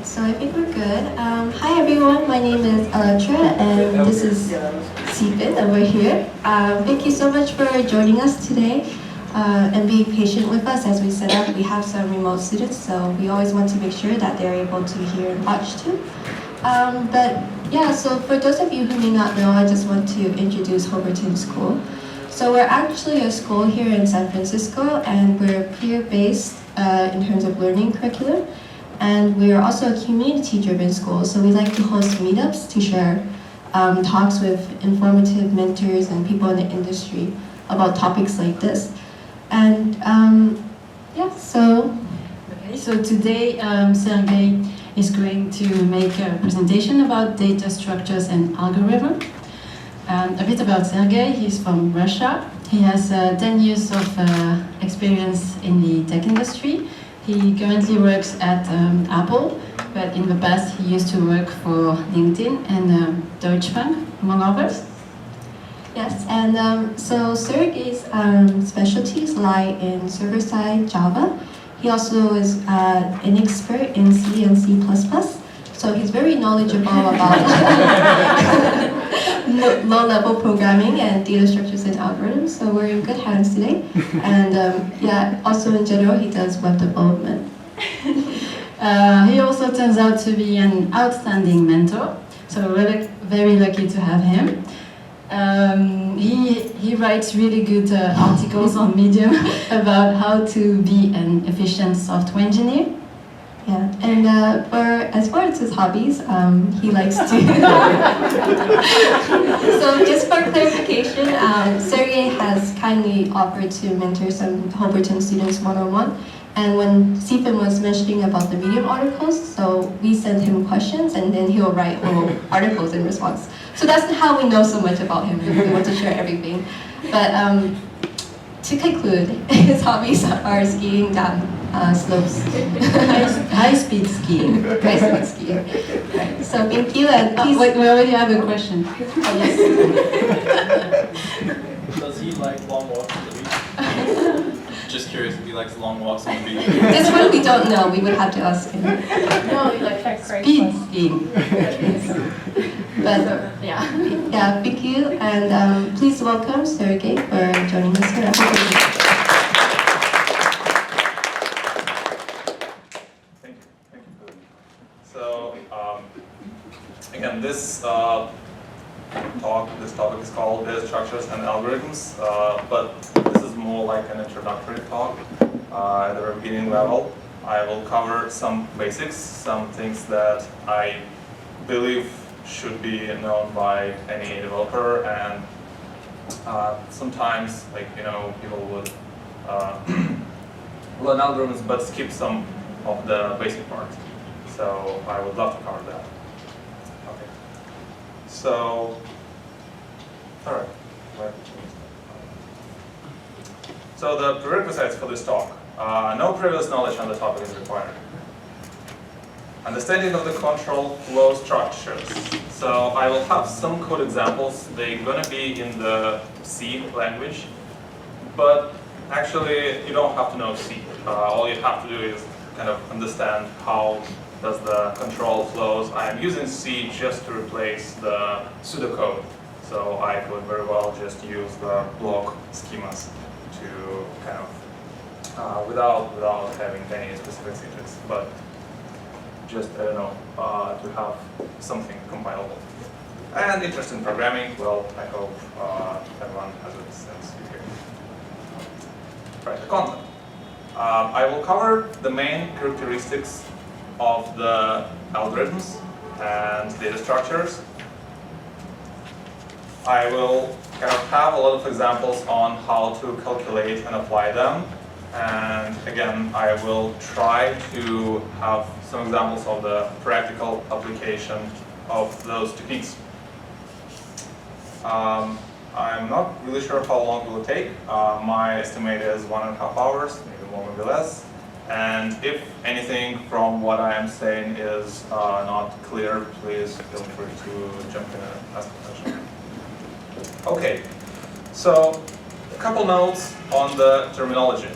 So I think we're good. Hi everyone, my name is Electra and this is Sipin over here. Thank you so much for joining us today and being patient with us as we set up. We have some remote students, so we always want to make sure that they're able to hear and watch too. But yeah, so for those of you who may not know, I just want to introduce Holberton School. So we're actually a school here in San Francisco, and we're peer-based in terms of learning curriculum. And we are also a community-driven school, so we like to host meetups to share talks with informative mentors and people in the industry about topics like this. And yeah, so... Okay, so today Sergey is going to make a presentation about data structures and algorithm. A bit about Sergey. He's from Russia. He has 10 years of experience in the tech industry. He currently works at Apple, but in the past he used to work for LinkedIn and Deutsche Bank, among others. Yes, and so Sergey's specialties lie in server-side Java. He also is an expert in C and C++, so he's very knowledgeable about low-level programming and data structures and algorithms, so we're in good hands today. And yeah, also in general, he does web development. He also turns out to be an outstanding mentor, so we're very lucky to have him. He writes really good articles on Medium about how to be an efficient software engineer. Yeah, and as far as his hobbies, he likes to... So just for clarification, Sergey has kindly offered to mentor some Holberton students one-on-one. And when Stephen was mentioning about the Medium articles, so we send him questions and then he'll write little articles in response. So that's how we know so much about him, we want to share everything. But to conclude, his hobbies are skiing down slopes. High-speed skiing. High-speed skiing. Right. So thank you, and please... Wait, we already have a question. Oh, yes. Does he like long walks on the beach? Just curious if he likes long walks on the beach. This one we don't know, we would have to ask him. No, he likes speed skiing. But yeah. yeah, thank you, and please welcome Sergey for joining us here. Thank you. So, again, this topic is called Data Structures and Algorithms, but this is more like an introductory talk at the very beginning level. I will cover some basics, some things that I believe should be known by any developer, and sometimes, like, people would learn algorithms but skip some of the basic parts. So I would love to cover that. Okay. So, all right. So the prerequisites for this talk: no previous knowledge on the topic is required. Understanding of the control flow structures. So I will have some code examples. They're going to be in the C language, but actually you don't have to know C. All you have to do is kind of understand how does the control flows. I am using C just to replace the pseudocode. So I could very well just use the block schemas to kind of, without having any specific syntax. But just, I don't know, to have something compilable. And interest in programming, well, I hope everyone has a sense here. Right, the content. I will cover the main characteristics of the algorithms and data structures. I will kind of have a lot of examples on how to calculate and apply them. And again, I will try to have some examples of the practical application of those techniques. I'm not really sure how long it will take. My estimate is 1.5 hours, maybe more, maybe less. And if anything from what I am saying is not clear, please feel free to jump in and ask a question. Okay, so a couple notes on the terminology.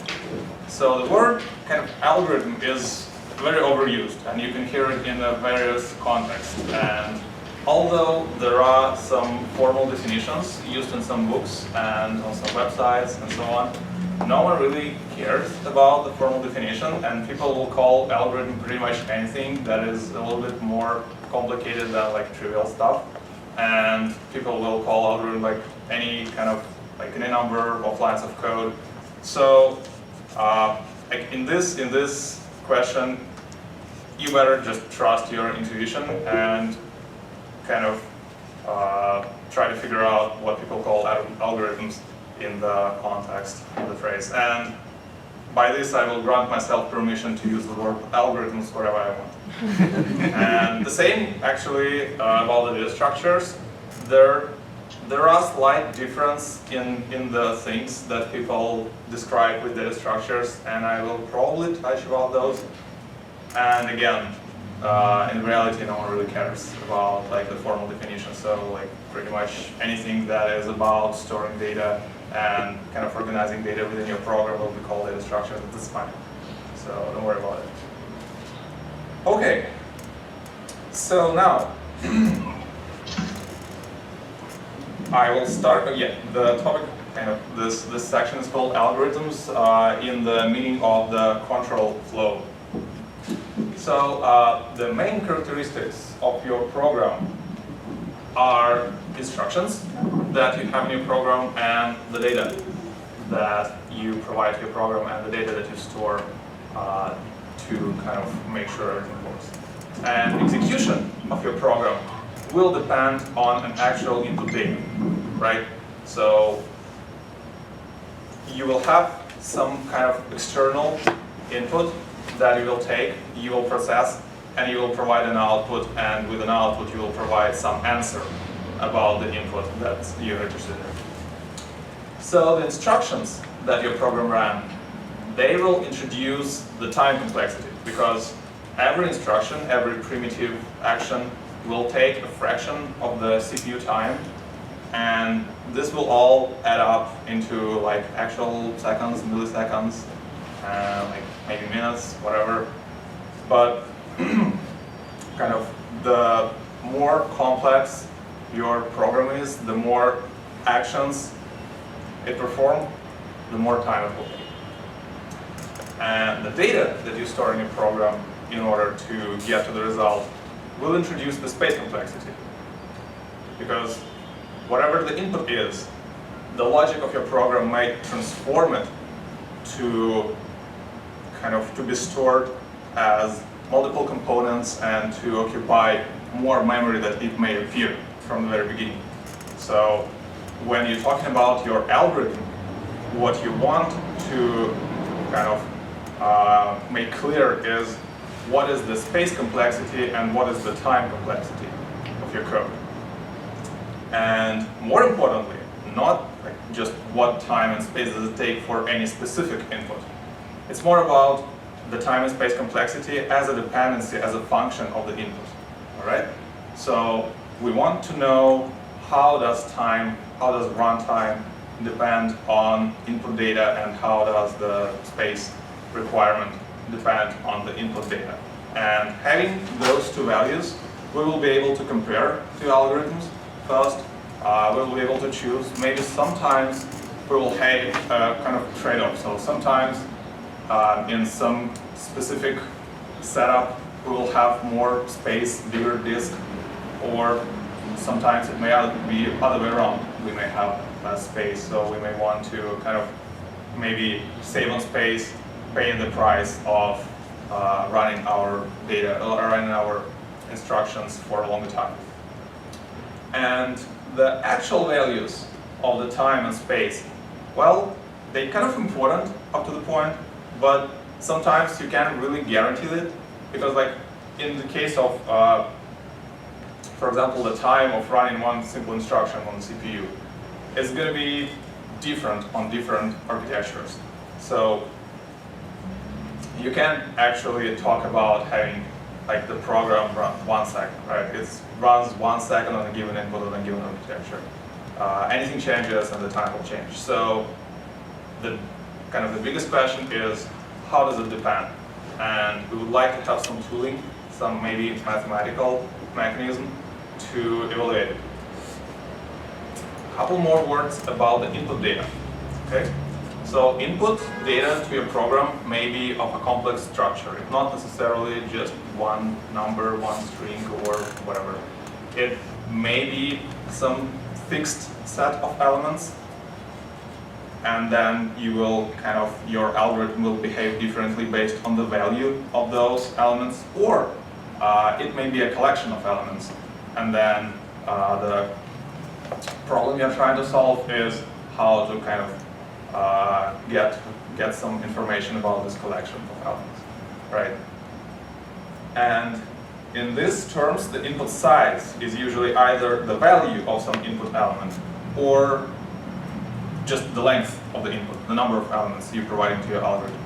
So the word kind of algorithm is very overused, and you can hear it in various contexts. And although there are some formal definitions used in some books and on some websites and so on, no one really cares about the formal definition, and people will call algorithm pretty much anything that is a little bit more complicated than like trivial stuff. And people will call algorithm like any kind of like any number of lines of code. So like in this question, you better just trust your intuition and kind of try to figure out what people call algorithms in the context of the phrase. And by this, I will grant myself permission to use the word algorithms wherever I want. And the same, actually, about the data structures. There are slight difference in the things that people describe with data structures, and I will probably touch about those. And again, in reality, no one really cares about like the formal definition. So like pretty much anything that is about storing data and kind of organizing data within your program will be called data structure. That's fine. So don't worry about it. Okay. So now I will start. The topic, kind of this section is called algorithms in the meaning of the control flow. So the main characteristics of your program are instructions that you have in your program and the data that you provide to your program and the data that you store to kind of make sure everything works. And execution of your program will depend on an actual input data, right? So you will have some kind of external input that you will take, you will process, and you will provide an output, and with an output you will provide some answer about the input that you're interested in. So the instructions that your program ran, they will introduce the time complexity, because every instruction, every primitive action will take a fraction of the CPU time, and this will all add up into like actual seconds, milliseconds, like maybe minutes, whatever. But kind of the more complex your program is, the more actions it performs, the more time it will take. And the data that you store in your program in order to get to the result will introduce the space complexity. Because whatever the input is, the logic of your program might transform it to kind of to be stored as multiple components and to occupy more memory that it may appear from the very beginning. So when you're talking about your algorithm, what you want to kind of make clear is what is the space complexity and what is the time complexity of your code. And more importantly, not like just what time and space does it take for any specific input. It's more about the time and space complexity as a dependency, as a function of the input. All right? So we want to know how does runtime depend on input data, and how does the space requirement depend on the input data. And having those two values, we will be able to compare two algorithms. First, we will be able to choose. Maybe sometimes we will have a kind of trade-off. So sometimes in some specific setup, we will have more space, bigger disk, or sometimes it may be other way around. We may have less space, so we may want to kind of maybe save on space, pay the price of running our data, or running our instructions for a longer time. And the actual values of the time and space, well, they're kind of important up to the point, but sometimes you can't really guarantee it, because like in the case of, for example, the time of running one simple instruction on the CPU is going to be different on different architectures. So you can't actually talk about having like the program run 1 second, right? It runs 1 second on a given input on a given architecture. Anything changes and the time will change. So the kind of the biggest question is, how does it depend? and we would like to have some tooling, some maybe mathematical mechanism to evaluate it. A couple more words about the input data. Okay? So input data to your program may be of a complex structure. It's not necessarily just one number, one string, or whatever. It may be some fixed set of elements, and then you will your algorithm will behave differently based on the value of those elements, or it may be a collection of elements, and then the problem you're trying to solve is how to get some information about this collection of elements, right? And in these terms, the input size is usually either the value of some input element or just the length of the input, the number of elements you're providing to your algorithm.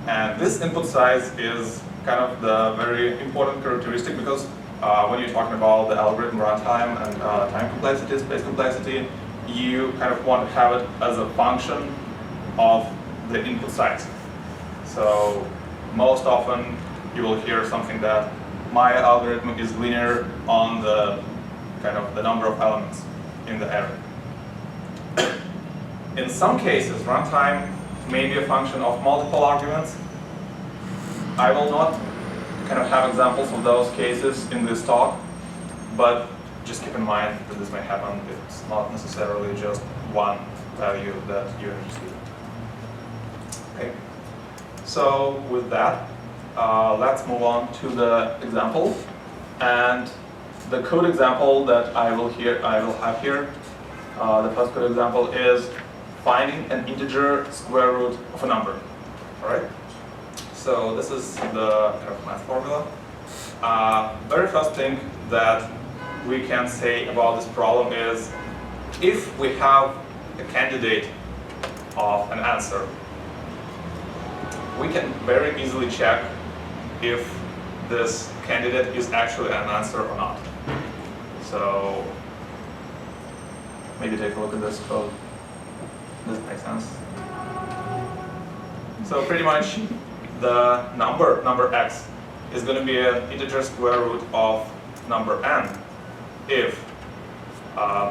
And this input size is kind of the very important characteristic, because when you're talking about the algorithm runtime and time complexity, space complexity, you kind of want to have it as a function of the input size. So most often you will hear something that my algorithm is linear on the the number of elements in the array. In some cases, runtime may be a function of multiple arguments. I will not have examples of those cases in this talk, but just keep in mind that this may happen. It's not necessarily just one value that you're interested in. Okay. So with that, let's move on to the example. And the code example that I will have here, the first code example is finding an integer square root of a number. All right. So this is the math formula. Very first thing that we can say about this problem is, if we have a candidate of an answer, we can very easily check if this candidate is actually an answer or not. So maybe take a look at this code. Does it make sense? So pretty much the number x is going to be an integer square root of number n if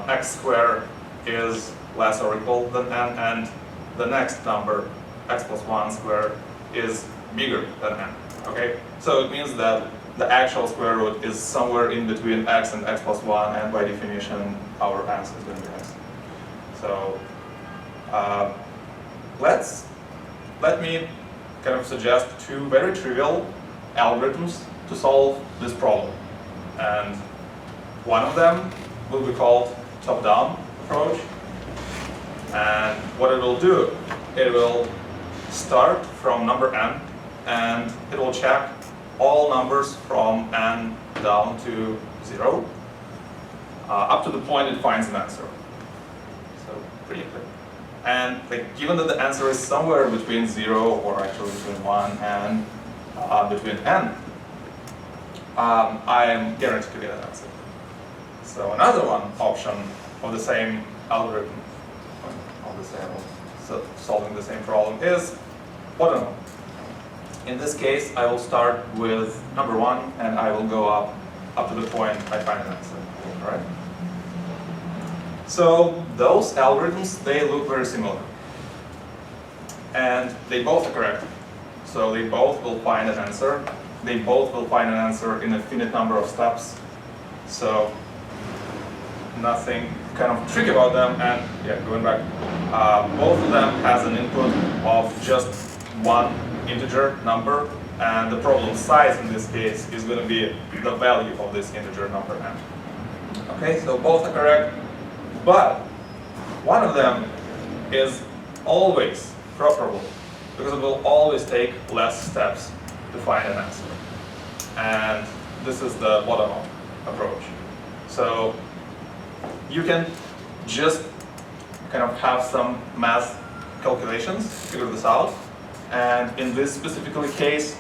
x squared is less or equal than n, and the next number, x plus 1 squared, is bigger than n. Okay? So it means that the actual square root is somewhere in between x and x plus 1, and by definition our answer is going to be x. So let me suggest two very trivial algorithms to solve this problem. And one of them will be called top-down approach. And what it will do, it will start from number n, and it will check all numbers from n down to 0, up to the point it finds an answer. So pretty clear. And given that the answer is somewhere between 0, or actually between 1 and between n, I am guaranteed to get an answer. So another option of the same algorithm, solving the same problem, is bottom up. In this case, I will start with number 1, and I will go up to the point I find an answer. All right? So those algorithms, they look very similar. And they both are correct. So they both will find an answer. They both will find an answer in a finite number of steps. So nothing tricky about them. And yeah, going back, both of them has an input of just one integer number, and the problem size in this case is going to be the value of this integer number n. Okay, so both are correct, but one of them is always preferable, because it will always take less steps to find an answer. And this is the bottom-up approach. So you can just have some math calculations to figure this out. And in this specifically case,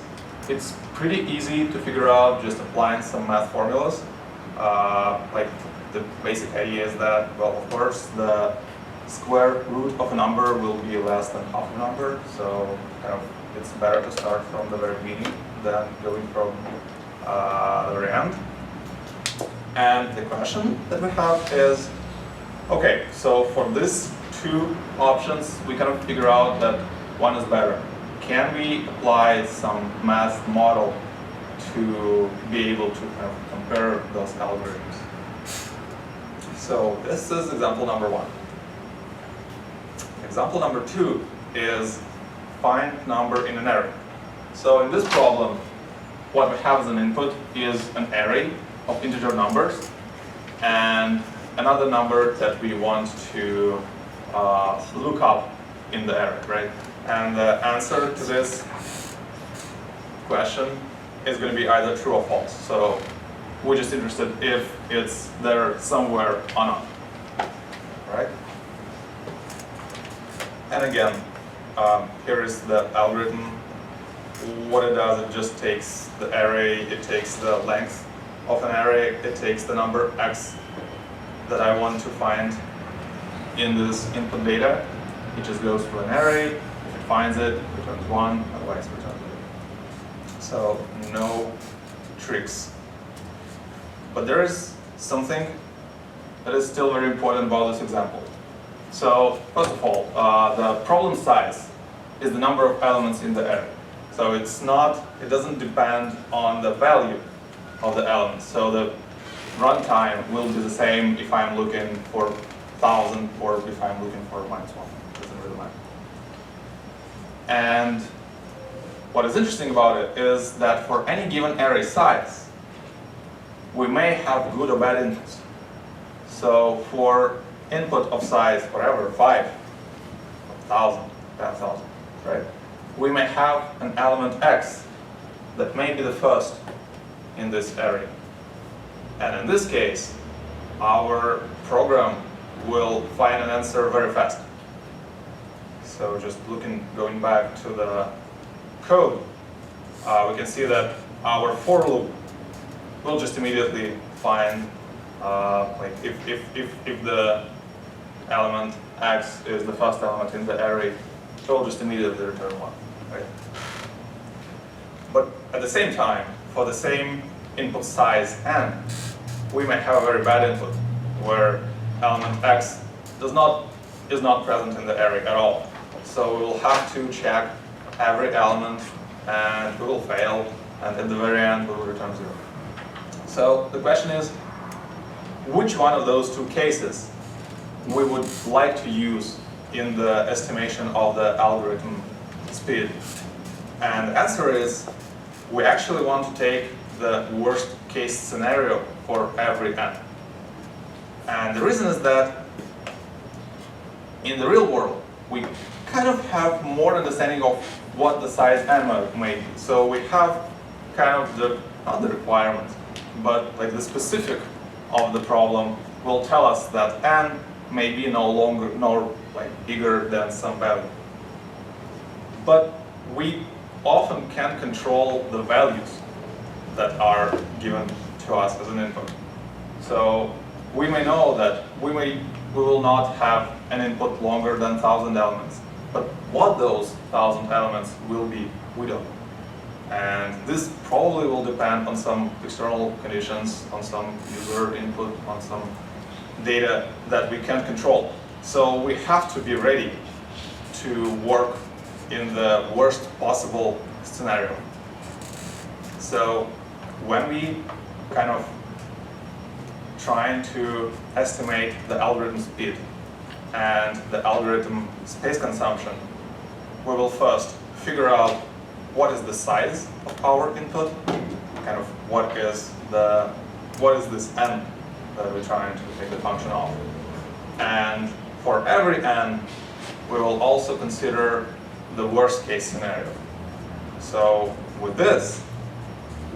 it's pretty easy to figure out just applying some math formulas. The basic idea is that, well, of course, the square root of a number will be less than half a number. So it's better to start from the very beginning than going from the very end. And the question that we have is, okay, so for these two options, we kind of figure out that one is better. Can we apply some math model to be able to kind of compare those algorithms? So this is example number one. Example number two is find number in an array. So in this problem, what we have as an input is an array of integer numbers and another number that we want to look up in the array, right? And the answer to this question is going to be either true or false. So we're just interested if it's there somewhere or not, right? And again, here is the algorithm. What it does, it just takes the array, it takes the length of an array, it takes the number x that I want to find in this input data. It just goes through an array. If it finds it, returns 1, otherwise returns 0. So no tricks. But there is something that is still very important about this example. So first of all, the problem size is the number of elements in the array. So it doesn't depend on the value of the elements. So the runtime will be the same if I'm looking for 1,000 or if I'm looking for -1. It doesn't really matter. And what is interesting about it is that for any given array size, we may have good or bad inputs. So for input of size, whatever, 5, 1,000, 10,000, right? We may have an element x that may be the first in this array. And in this case, our program will find an answer very fast. So just going back to the code, we can see that our for loop will just immediately find, like if the element x is the first element in the array, it will just immediately return 1, right? But at the same time, for the same input size n, we may have a very bad input where element x is not present in the array at all. So we will have to check every element and we will fail, and at the very end we will return 0. So the question is, which one of those two cases we would like to use in the estimation of the algorithm speed? And the answer is, we actually want to take the worst case scenario for every n. And the reason is that in the real world, we kind of have more understanding of what the size n may be. So we have kind of not the requirements, but like the specific of the problem will tell us that n may be no bigger than some value. But we often can't control the values that are given to us as an input. So we may know that we will not have an input longer than 1,000 elements. But what those 1,000 elements will be, we don't know. And this probably will depend on some external conditions, on some user input, on some data that we can't control. So we have to be ready to work in the worst possible scenario. So when we kind of trying to estimate the algorithm speed and the algorithm space consumption, we will first figure out what is the size of our input, kind of what is this n that we're trying to take the function of. And for every n, we will also consider the worst case scenario. So with this,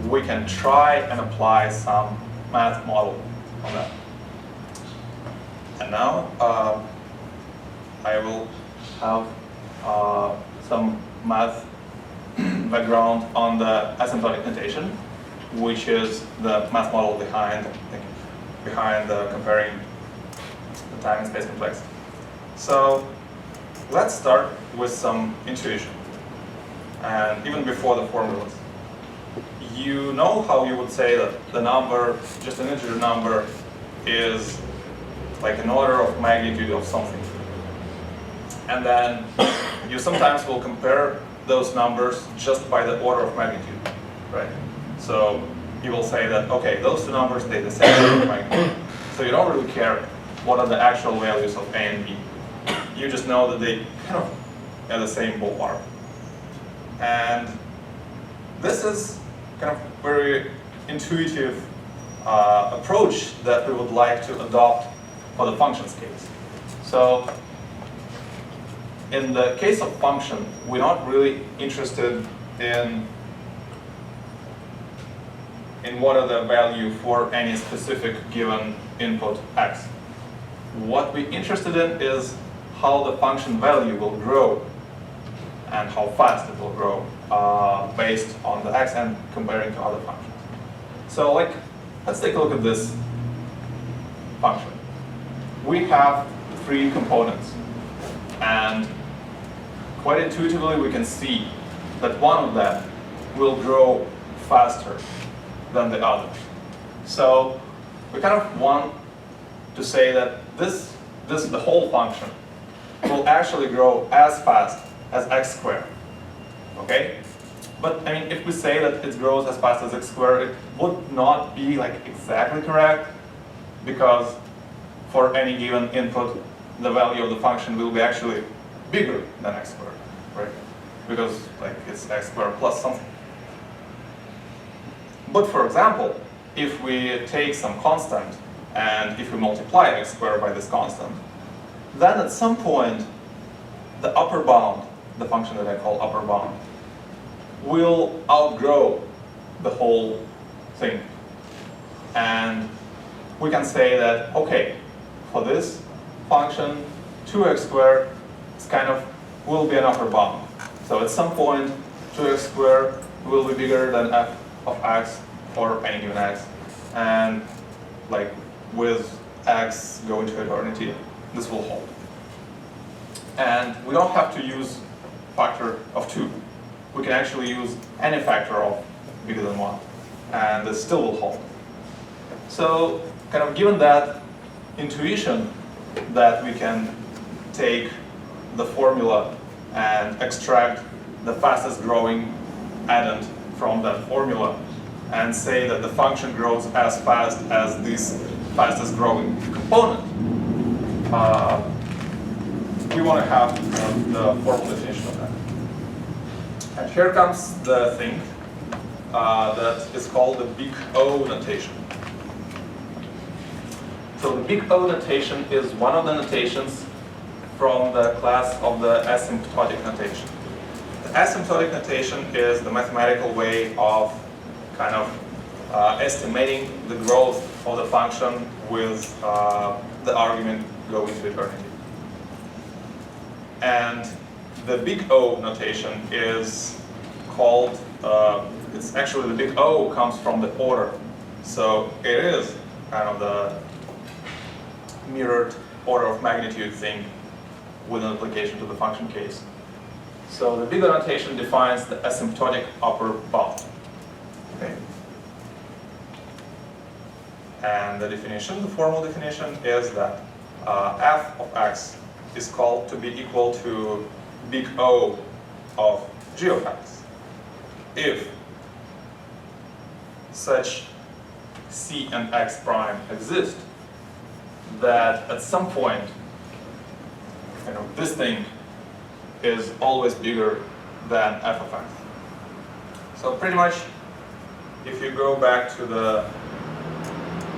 we can try and apply some math model on that. And now I will have some math background on the asymptotic notation, which is the math model behind comparing the time and space complexity. So let's start with some intuition, and even before the formulas. you know how you would say that the number, just an integer number, is like an order of magnitude of something. And then you sometimes will compare those numbers just by the order of magnitude, right? So you will say that, okay, those two numbers, they're the same order of magnitude. So you don't really care what are the actual values of A and B. You just know that they kind of are the same ballpark. And this is kind of very intuitive approach that we would like to adopt for the functions case. So in the case of function, we're not really interested in what are the value for any specific given input x. What we're interested in is how the function value will grow and how fast it will grow based on the x and comparing to other functions. So let's take a look at this function. We have three components, and quite intuitively we can see that one of them will grow faster than the others. So we kind of want to say that the whole function will actually grow as fast as x squared. Okay? But I mean, if we say that it grows as fast as x squared, it would not be exactly correct, because for any given input, the value of the function will be actually bigger than x squared, right? Because it's x squared plus something. But for example, if we take some constant and if we multiply x squared by this constant, then at some point the upper bound, the function that I call upper bound, will outgrow the whole thing. And we can say that, okay, for this function, 2x squared is will be an upper bound. So at some point, 2x squared will be bigger than f of x for any given x. And with x going to eternity, this will hold. And we don't have to use factor of 2. We can actually use any factor of bigger than 1, and this still will hold. So given that intuition that we can take the formula and extract the fastest growing addend from that formula and say that the function grows as fast as this fastest growing component, we want to have the formal definition of that. And here comes the thing that is called the big O notation. So the big O notation is one of the notations from the class of the asymptotic notation. The asymptotic notation is the mathematical way of estimating the growth of the function with the argument going to eternity. And the big O notation is called, it's actually the big O comes from the order. So it is the mirrored order of magnitude thing with an application to the function case. So the big O notation defines the asymptotic upper bound. Okay. And the definition, the formal definition, is that f of x is called to be equal to big O of g of x if such c and x prime exist, that at some point this thing is always bigger than f of x. So pretty much, if you go back to the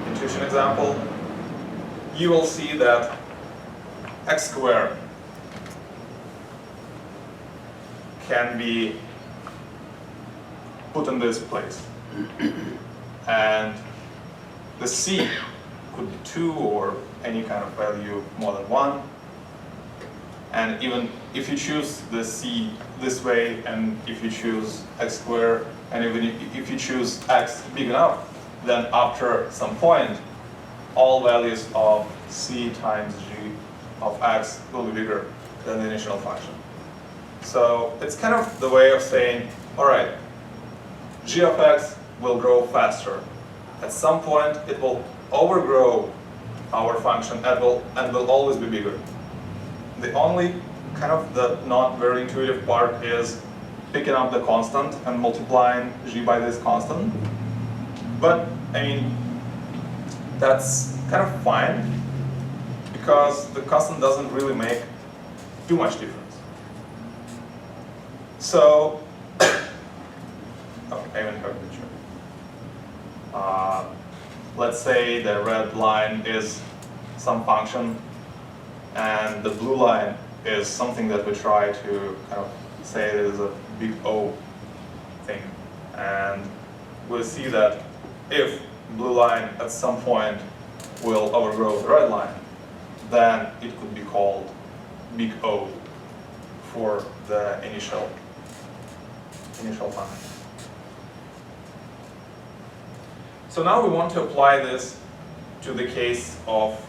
intuition example, you will see that x squared can be put in this place. And the c could be 2 or any kind of value more than 1. And even if you choose the c this way, and if you choose x squared, and even if you choose x big enough, then after some point, all values of c times g of x will be bigger than the initial function. So it's the way of saying, all right, g of x will grow faster. At some point, it will overgrow our function and will always be bigger. The only kind of the not very intuitive part is picking up the constant and multiplying g by this constant. But I mean, that's kind of fine because the constant doesn't really make too much difference. So, I even have a picture. Let's say the red line is some function and the blue line is something that we try to kind of say is a big O thing. And we'll see that if blue line at some point will overgrow the red line, then it could be called big O for the initial function. So now we want to apply this to the case of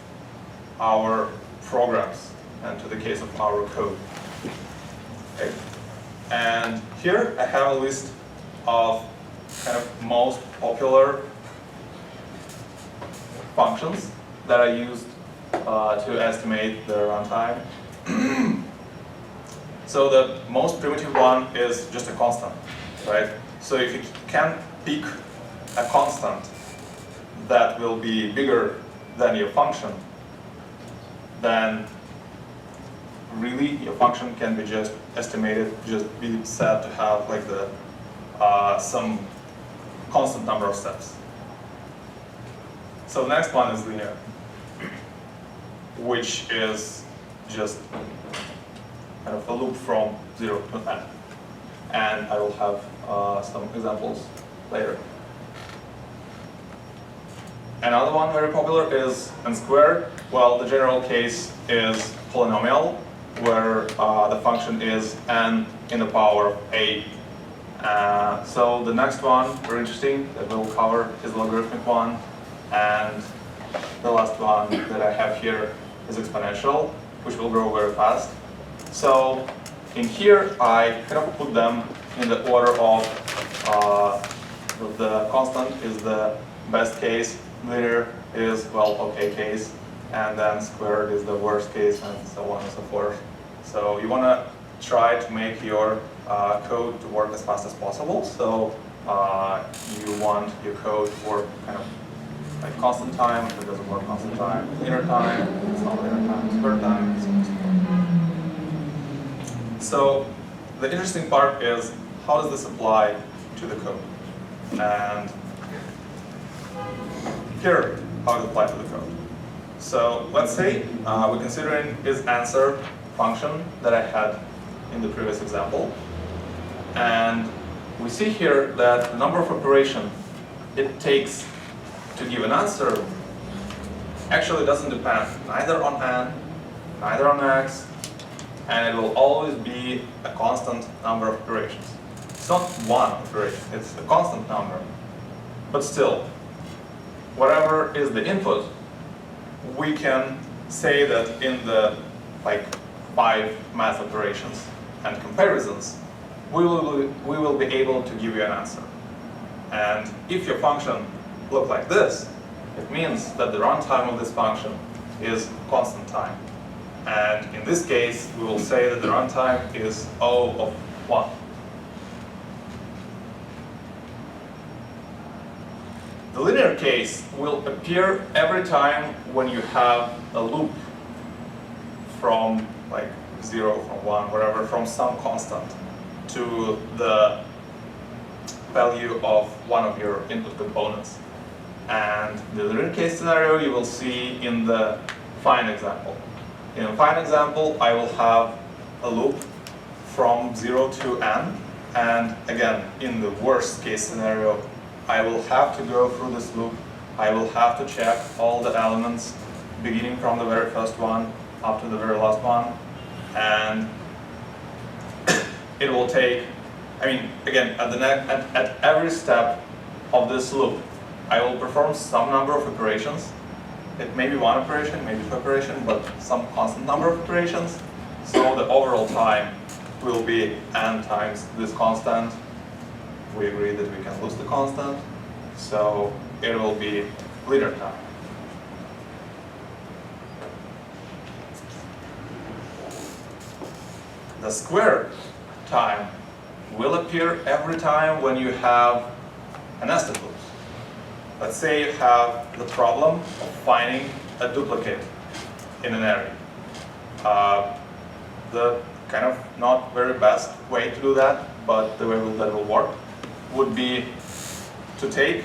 our programs and to the case of our code. Okay. And here I have a list of kind of most popular functions that I used to estimate the runtime. So the most primitive one is just a constant, right? So if you can pick a constant that will be bigger than your function, then really your function can be just estimated, just be said to have like the some constant number of steps. So the next one is linear, which is just kind of a loop from 0 to n. And I will have some examples later. Another one very popular is n squared. Well, the general case is polynomial, where the function is n in the power of a. So the next one, very interesting, that we'll cover is the logarithmic one. And the last one that I have here is exponential, which will grow very fast. So in here, I kind of put them in the order of the constant is the best case, linear is, well, okay case, and then squared is the worst case, and so on and so forth. So you want to try to make your code to work as fast as possible. So you want your code to work kind of like constant time. If it doesn't work constant time, linear time, it's not linear time, square time, so on and so forth. So the interesting part is, how does this apply to the code? And here, how does it apply to the code? So let's say we're considering is answer function that I had in the previous example. And we see here that the number of operations it takes to give an answer actually doesn't depend neither on n, neither on x, and it will always be a constant number of operations. It's not one operation, it's a constant number. But still, whatever is the input, we can say that in the 5 math operations and comparisons, we will be able to give you an answer. And if your function looks like this, it means that the runtime of this function is constant time. And in this case, we will say that the runtime is O of 1. The linear case will appear every time when you have a loop from 0, from 1, whatever, from some constant to the value of one of your input components. And the linear case scenario you will see in the fine example. In a fine example, I will have a loop from 0 to n, and again, in the worst case scenario, I will have to go through this loop. I will have to check all the elements, beginning from the very first one up to the very last one, and it will take, again, at every step of this loop, I will perform some number of operations. It may be one operation, maybe two operations, but some constant number of operations. So the overall time will be n times this constant. We agree that we can lose the constant. So it will be linear time. The square time will appear every time when you have a nested loop. Let's say you have the problem of finding a duplicate in an array. The kind of not very best way to do that, but the way that will work, would be to take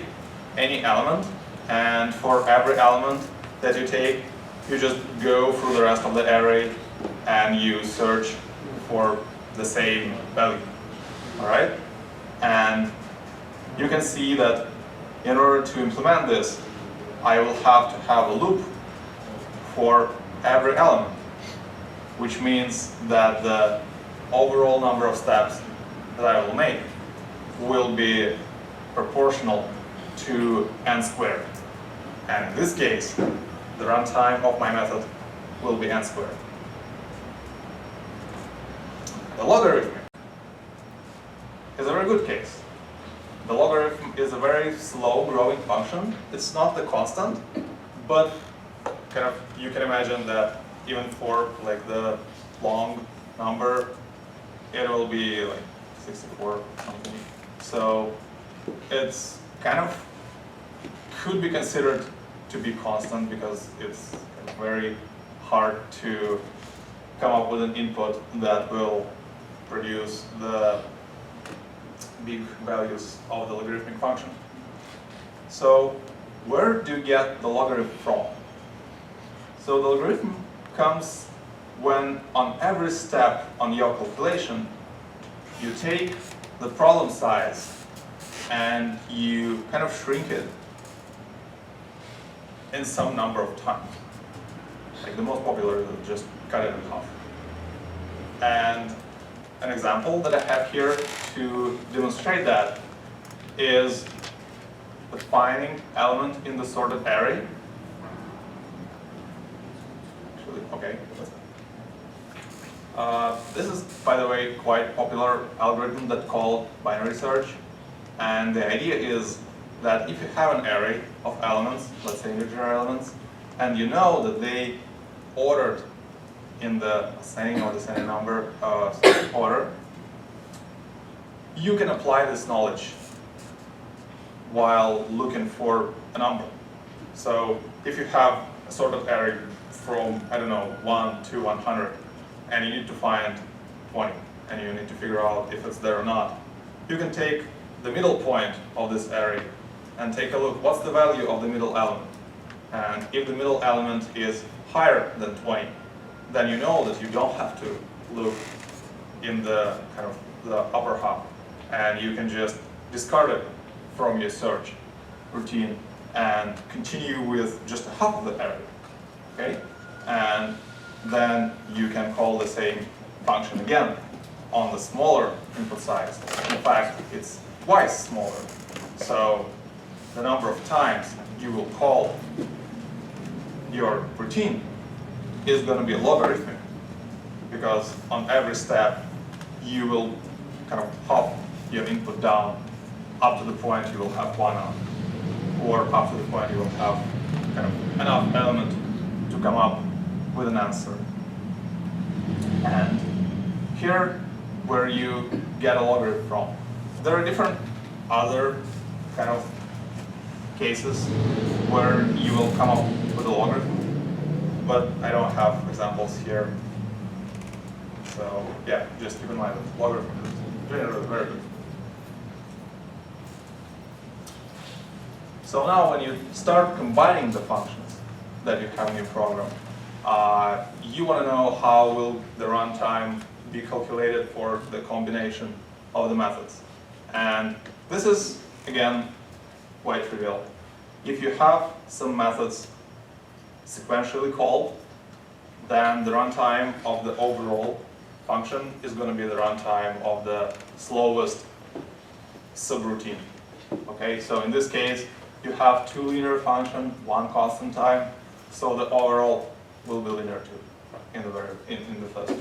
any element, and for every element that you take, you just go through the rest of the array and you search for the same value. All right? And you can see that in order to implement this, I will have to have a loop for every element, which means that the overall number of steps that I will make will be proportional to n squared. And in this case, the runtime of my method will be n squared. The logarithm is a very good case. The logarithm is a very slow growing function. It's not the constant, but kind of you can imagine that even for like the long number, it will be like 64 something. So it's kind of could be considered to be constant because it's kind of very hard to come up with an input that will produce the big values of the logarithmic function. So where do you get the logarithm from? So the logarithm comes when on every step on your calculation, you take the problem size and you kind of shrink it in some number of times. Like the most popular is just cut it in half. And an example that I have here to demonstrate that is defining element in the sorted array. Actually, okay. This is, by the way, quite popular algorithm that's called binary search. And the idea is that if you have an array of elements, let's say integer elements, and you know that they ordered in the ascending or descending number order, you can apply this knowledge while looking for a number. So if you have a sort of array from, I don't know, 1 to 100, and you need to find 20, and you need to figure out if it's there or not, you can take the middle point of this array and take a look, what's the value of the middle element? And if the middle element is higher than 20, then you know that you don't have to look in the kind of the upper half, and you can just discard it from your search routine and continue with just half of the array, okay? And then you can call the same function again on the smaller input size. In fact, it's twice smaller. So the number of times you will call your routine is going to be logarithmic, because on every step you will kind of hop your input down up to the point you will have one out, or up to the point you will have kind of enough element to come up with an answer. And here, where you get a logarithm from, there are different other kind of cases where you will come up with a logarithm, but I don't have examples here. So yeah, just keep in mind that logarithm is generally very good. So now when you start combining the functions that you have in your program, you want to know how will the runtime be calculated for the combination of the methods. And this is, again, quite trivial. If you have some methods sequentially called, then the runtime of the overall function is going to be the runtime of the slowest subroutine. Okay, so in this case, you have two linear functions, one constant time, so the overall will be linear too in the first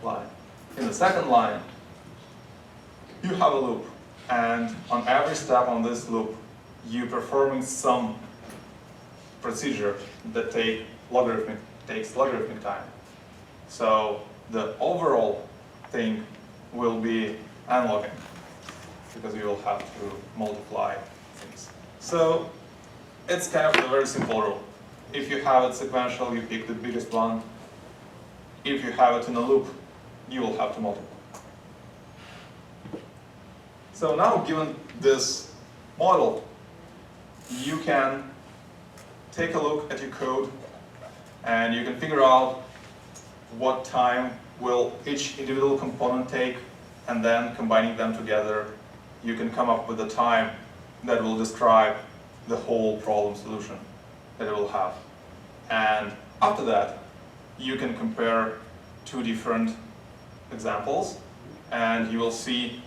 line. In the second line, you have a loop, and on every step on this loop, you performing some procedure that takes logarithmic time. So the overall thing will be n-logging, because you will have to multiply things. So it's kind of a very simple rule. If you have it sequential, you pick the biggest one. If you have it in a loop, you will have to multiply. So now, given this model, you can take a look at your code and you can figure out what time will each individual component take, and then combining them together, you can come up with a time that will describe the whole problem solution that it will have. And after that, you can compare two different examples, and you will see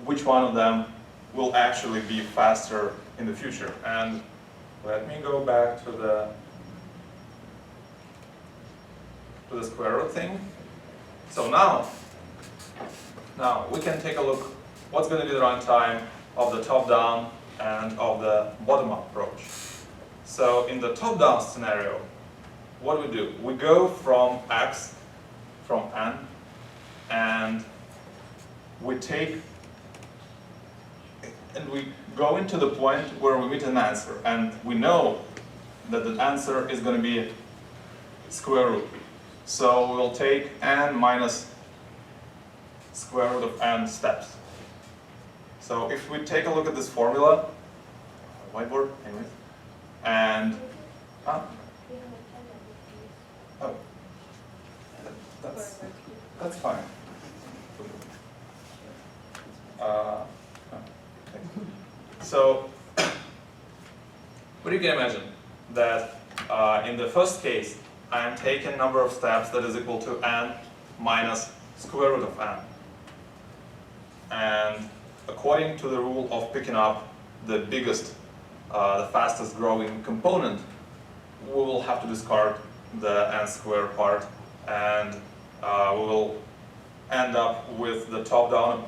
which one of them will actually be faster in the future. And let me go back to the square root thing. So now we can take a look what's going to be the runtime of the top-down and of the bottom-up approach. So in the top-down scenario, what do? We go from x, from n, and we go into the point where we meet an answer, and we know that the answer is going to be square root. So we'll take n minus square root of n steps. So if we take a look at this formula, whiteboard, anyways, and that's fine. Okay. So, what you can imagine that in the first case, I am taking number of steps that is equal to n minus square root of n. And according to the rule of picking up the biggest, the fastest growing component, we will have to discard the n squared part, and we will end up with the top-down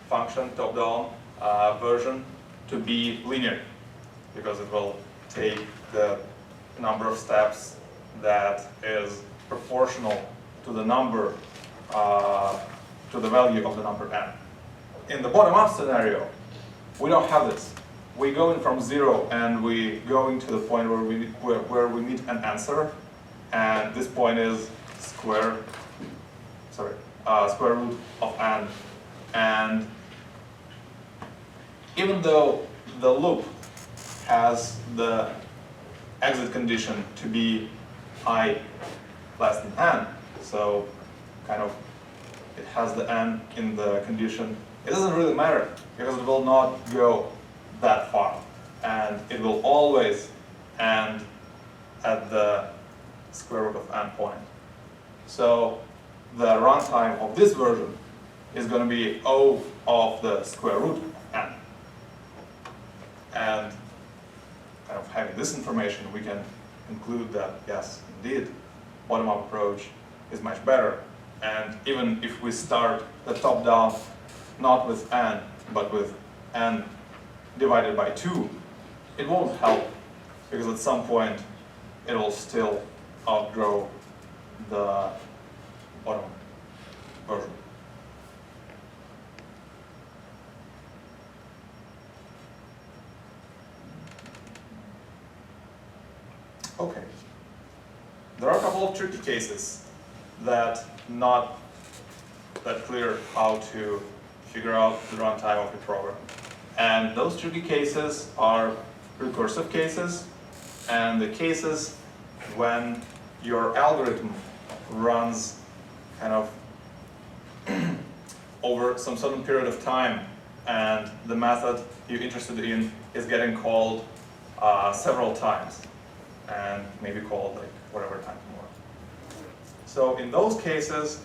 function, top-down version, to be linear, because it will take the number of steps that is proportional to the number, to the value of the number n. In the bottom-up scenario, we don't have this. We go in from 0 and we going to the point where we meet an answer, and this point is square root of n. And even though the loop has the exit condition to be I less than n, so kind of it has the n in the condition, it doesn't really matter, because it will not go that far, and it will always end at the square root of n point. So the runtime of this version is going to be O of the square root of n. And kind of having this information, we can conclude that yes, indeed, bottom-up approach is much better. And even if we start the top-down not with n, but with n divided by 2, it won't help, because at some point it will still outgrow the bottom version. Okay. There are a couple of tricky cases that not that clear how to figure out the runtime of the program. And those tricky cases are recursive cases, and the cases when your algorithm runs kind of over some certain period of time, and the method you're interested in is getting called several times, and maybe called like whatever time more. So in those cases,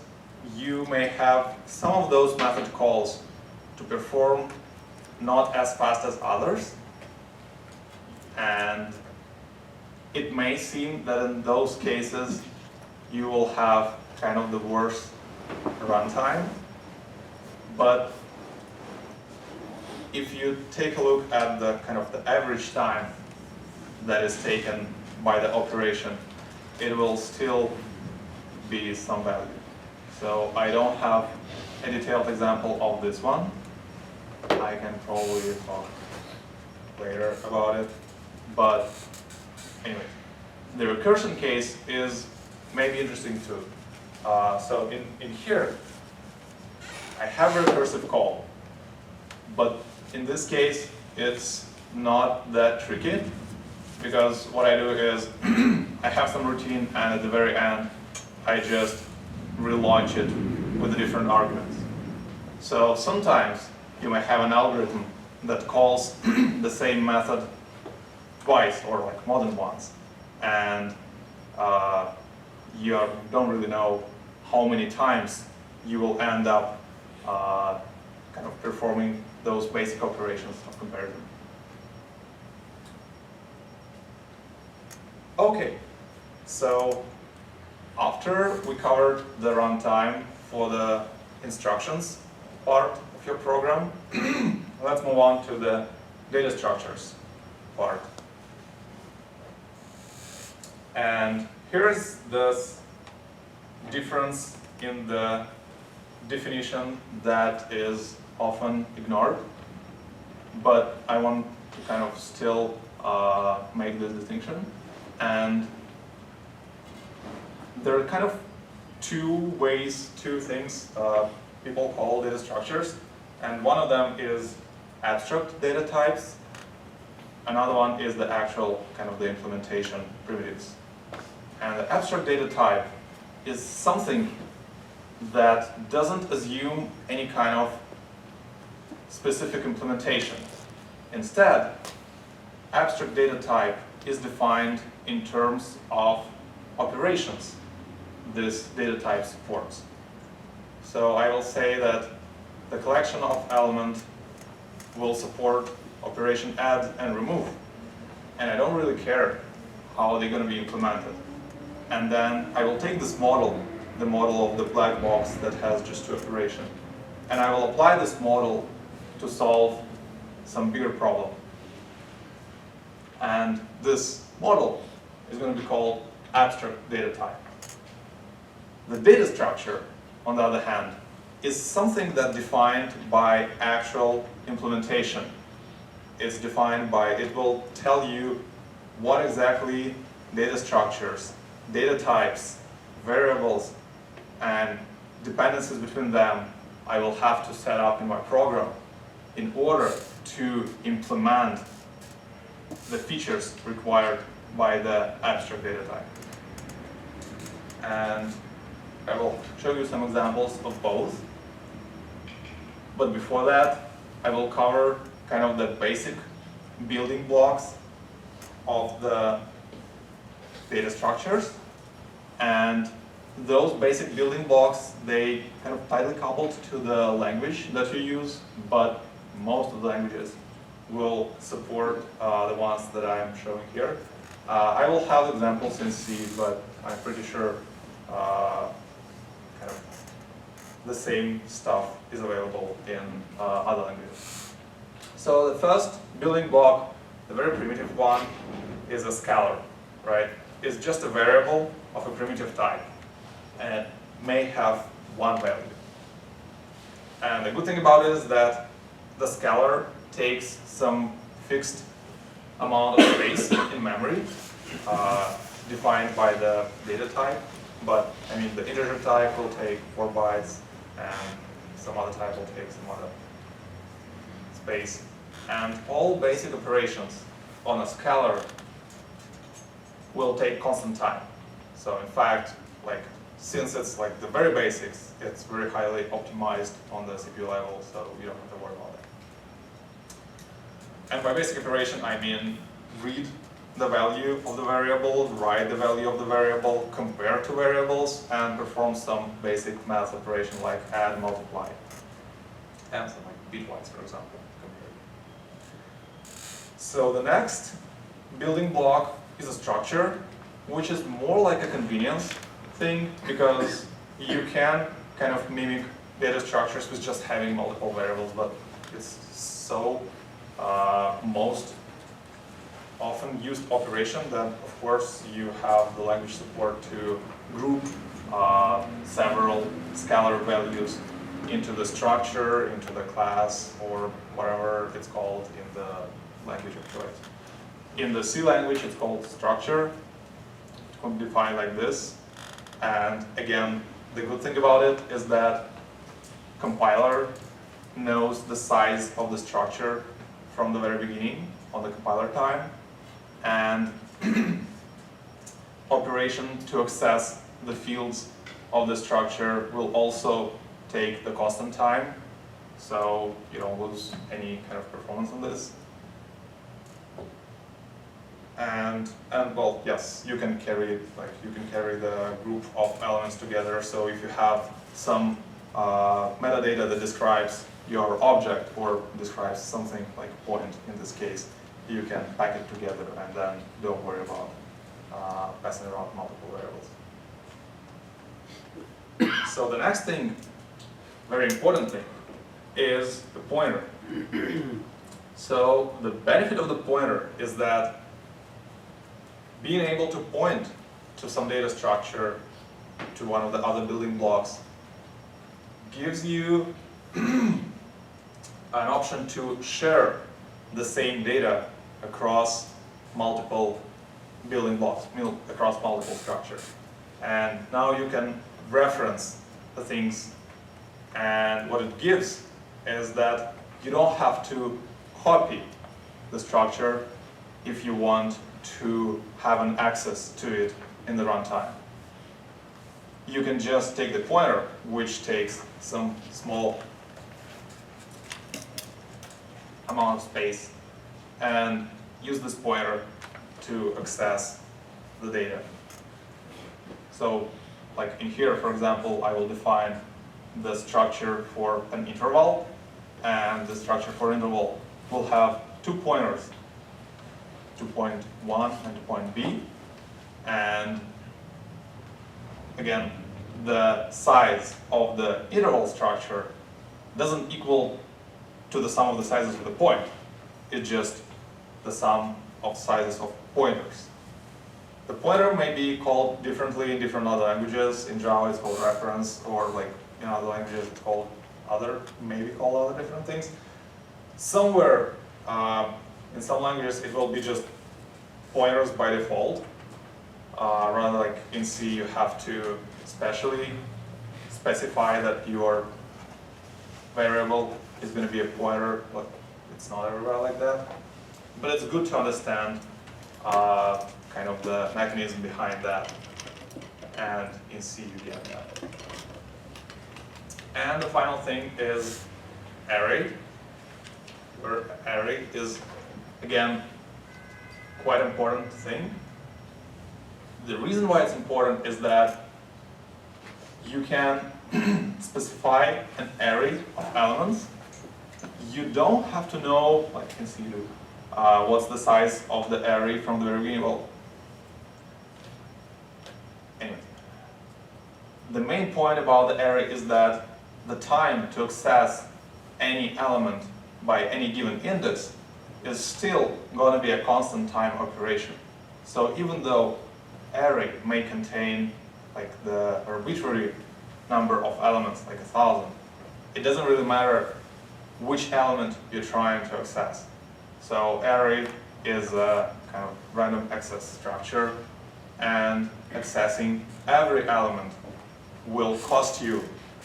you may have some of those method calls to perform not as fast as others, and it may seem that in those cases you will have kind of the worst runtime, but if you take a look at the kind of the average time that is taken by the operation, it will still be some value. So I don't have a detailed example of this one. I can probably talk later about it. But anyway, the recursion case is maybe interesting too. So in here, I have a recursive call. But in this case, it's not that tricky, because what I do is I have some routine, and at the very end, I just relaunch it with the different arguments. So sometimes you might have an algorithm that calls the same method twice, or like more than once, and you don't really know how many times you will end up kind of performing those basic operations of comparison. Okay, so after we covered the runtime for the instructions part of your program, let's move on to the data structures part. And here's this difference in the definition that is often ignored, but I want to kind of still make this distinction. And there are kind of two things people call data structures, and one of them is abstract data types. Another one is the actual kind of the implementation primitives. And the abstract data type is something that doesn't assume any kind of specific implementation. Instead, abstract data type is defined in terms of operations this data type supports. So I will say that the collection of elements will support operation add and remove, and I don't really care how they're going to be implemented. And then I will take this model, the model of the black box that has just two operations, and I will apply this model to solve some bigger problem. And this model is going to be called abstract data type. The data structure, on the other hand, is something that's defined by actual implementation. It's defined by, it will tell you what exactly data structures, data types, variables, and dependencies between them I will have to set up in my program in order to implement the features required by the abstract data type. And I will show you some examples of both. But before that, I will cover kind of the basic building blocks of the data structures. And those basic building blocks, they kind of tightly coupled to the language that you use, but most of the languages will support the ones that I'm showing here. I will have examples in C, but I'm pretty sure kind of the same stuff is available in other languages. So the first building block, the very primitive one, is a scalar, right? It's just a variable of a primitive type, and it may have one value. And the good thing about it is that the scalar takes some fixed amount of space in memory, defined by the data type. But I mean, the integer type will take 4 bytes, and some other type will take some other space. And all basic operations on a scalar will take constant time. So in fact, like, since it's like the very basics, it's very highly optimized on the CPU level, so you don't have to worry about that. And by basic operation, I mean read the value of the variable, write the value of the variable, compare two variables, and perform some basic math operation like add, multiply, and some like bitwise, for example. So the next building block is a structure, which is more like a convenience thing, because you can kind of mimic data structures with just having multiple variables, but it's so most often used operation that, of course, you have the language support to group several scalar values into the structure, into the class, or whatever it's called in the language of choice. In the C language, it's called structure. It can be defined like this. And again, the good thing about it is that compiler knows the size of the structure from the very beginning on the compiler time, and operation to access the fields of the structure will also take the constant time, so you don't lose any kind of performance on this. And well, yes, you can carry the group of elements together. So if you have some metadata that describes your object or describes something like point in this case, you can pack it together and then don't worry about passing around multiple variables. So the next thing, very important thing, is the pointer. So the benefit of the pointer is that being able to point to some data structure, to one of the other building blocks, gives you an option to share the same data across multiple building blocks, across multiple structures. And now you can reference the things, and what it gives is that you don't have to copy the structure if you want to have an access to it in the runtime. You can just take the pointer, which takes some small amount of space, and use this pointer to access the data. So, like in here, for example, I will define the structure for an interval, and the structure for interval will have two pointers, to point 1 and to point B, and again, the size of the interval structure doesn't equal to the sum of the sizes of the point. It's just the sum of sizes of pointers. The pointer may be called differently in different other languages. In Java it's called reference, or like in other languages it's called maybe called other different things. Somewhere in some languages it will be just pointers by default. Rather, like in C, you have to specially specify that your variable is going to be a pointer, but it's not everywhere like that. But it's good to understand kind of the mechanism behind that, and in C you get that. And the final thing is array, where array is, again, quite an important thing. The reason why it's important is that you can specify an array of elements. You don't have to know, like you can see, what's the size of the array from the very beginning. Well, anyway, the main point about the array is that the time to access any element by any given index is still going to be a constant time operation. So even though array may contain like the arbitrary number of elements, like 1,000, it doesn't really matter which element you're trying to access. So array is a kind of random access structure, and accessing every element will cost you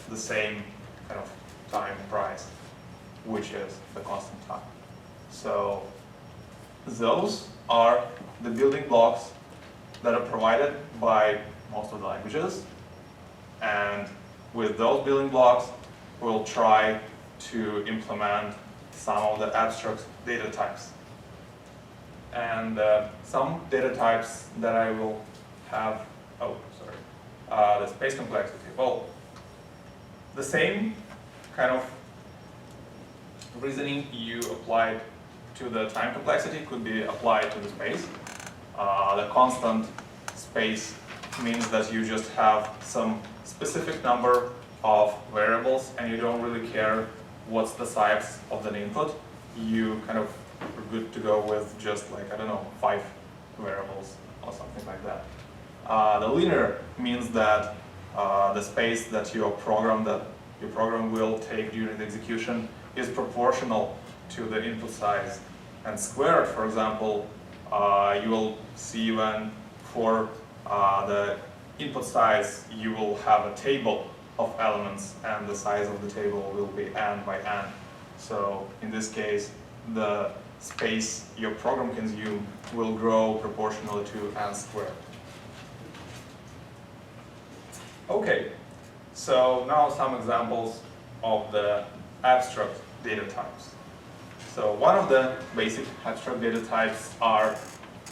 the same kind of time price, which is the constant time. So those are the building blocks that are provided by most of the languages, and with those building blocks we'll try to implement some of the abstract data types. And some data types that I will have, the space complexity. Well, the same kind of reasoning you applied to the time complexity could be applied to the space. The constant space means that you just have some specific number of variables and you don't really care what's the size of the input, you kind of are good to go with just like, I don't know, 5 variables or something like that. The linear means that the space that your program will take during the execution is proportional to the input size. And squared, for example, you will see when for the input size you will have a table of elements, and the size of the table will be n by n. So in this case, the space your program consume will grow proportionally to n squared. Okay, so now some examples of the abstract data types. So one of the basic abstract data types are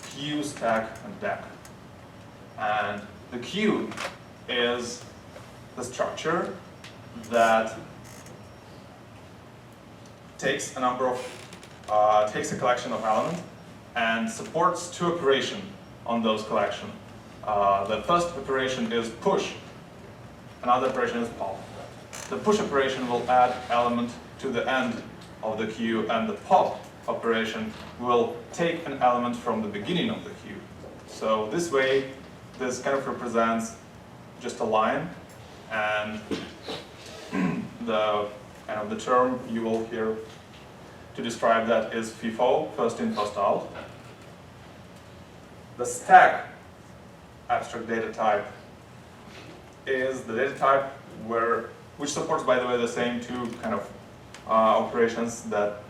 queue, stack, and deck. And the queue is the structure that takes a collection of elements and supports 2 operations on those collection. The first operation is push. Another operation is pop. The push operation will add element to the end of the queue, and the pop operation will take an element from the beginning of the queue. So this way, this kind of represents just a line, and the term you will hear to describe that is FIFO, first in, first out. The stack abstract data type is the data type which supports, by the way, the same 2 kind of operations that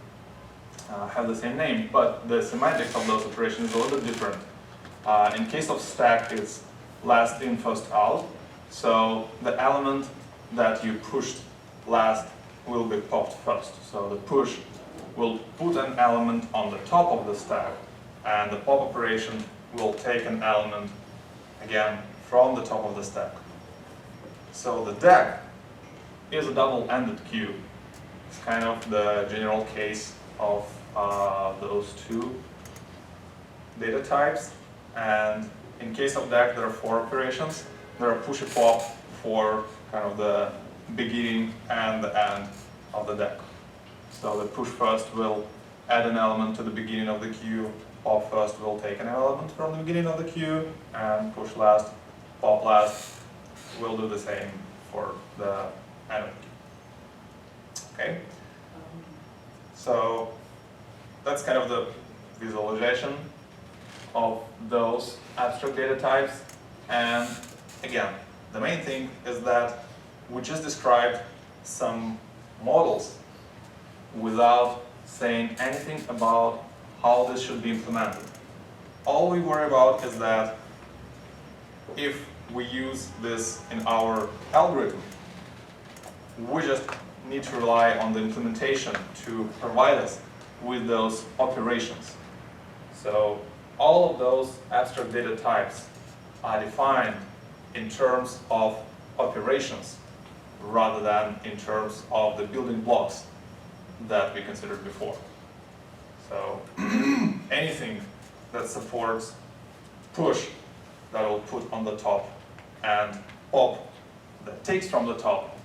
have the same name, but the semantics of those operations is a little bit different. In case of stack, it's last in, first out. So the element that you pushed last will be popped first. So the push will put an element on the top of the stack, and the pop operation will take an element, again, from the top of the stack. So the deck is a double-ended queue. It's kind of the general case of those 2 data types. And in case of deck, there are 4 operations. There are push and pop for kind of the beginning and the end of the deck. So the push first will add an element to the beginning of the queue, pop first will take an element from the beginning of the queue, and push last, pop last will do the same for the end of the queue. Okay? So that's kind of the visualization of those abstract data types. And again, the main thing is that we just described some models without saying anything about how this should be implemented. All we worry about is that if we use this in our algorithm, we just need to rely on the implementation to provide us with those operations. So all of those abstract data types are defined in terms of operations rather than in terms of the building blocks that we considered before. So anything that supports push that will put on the top and pop that takes from the top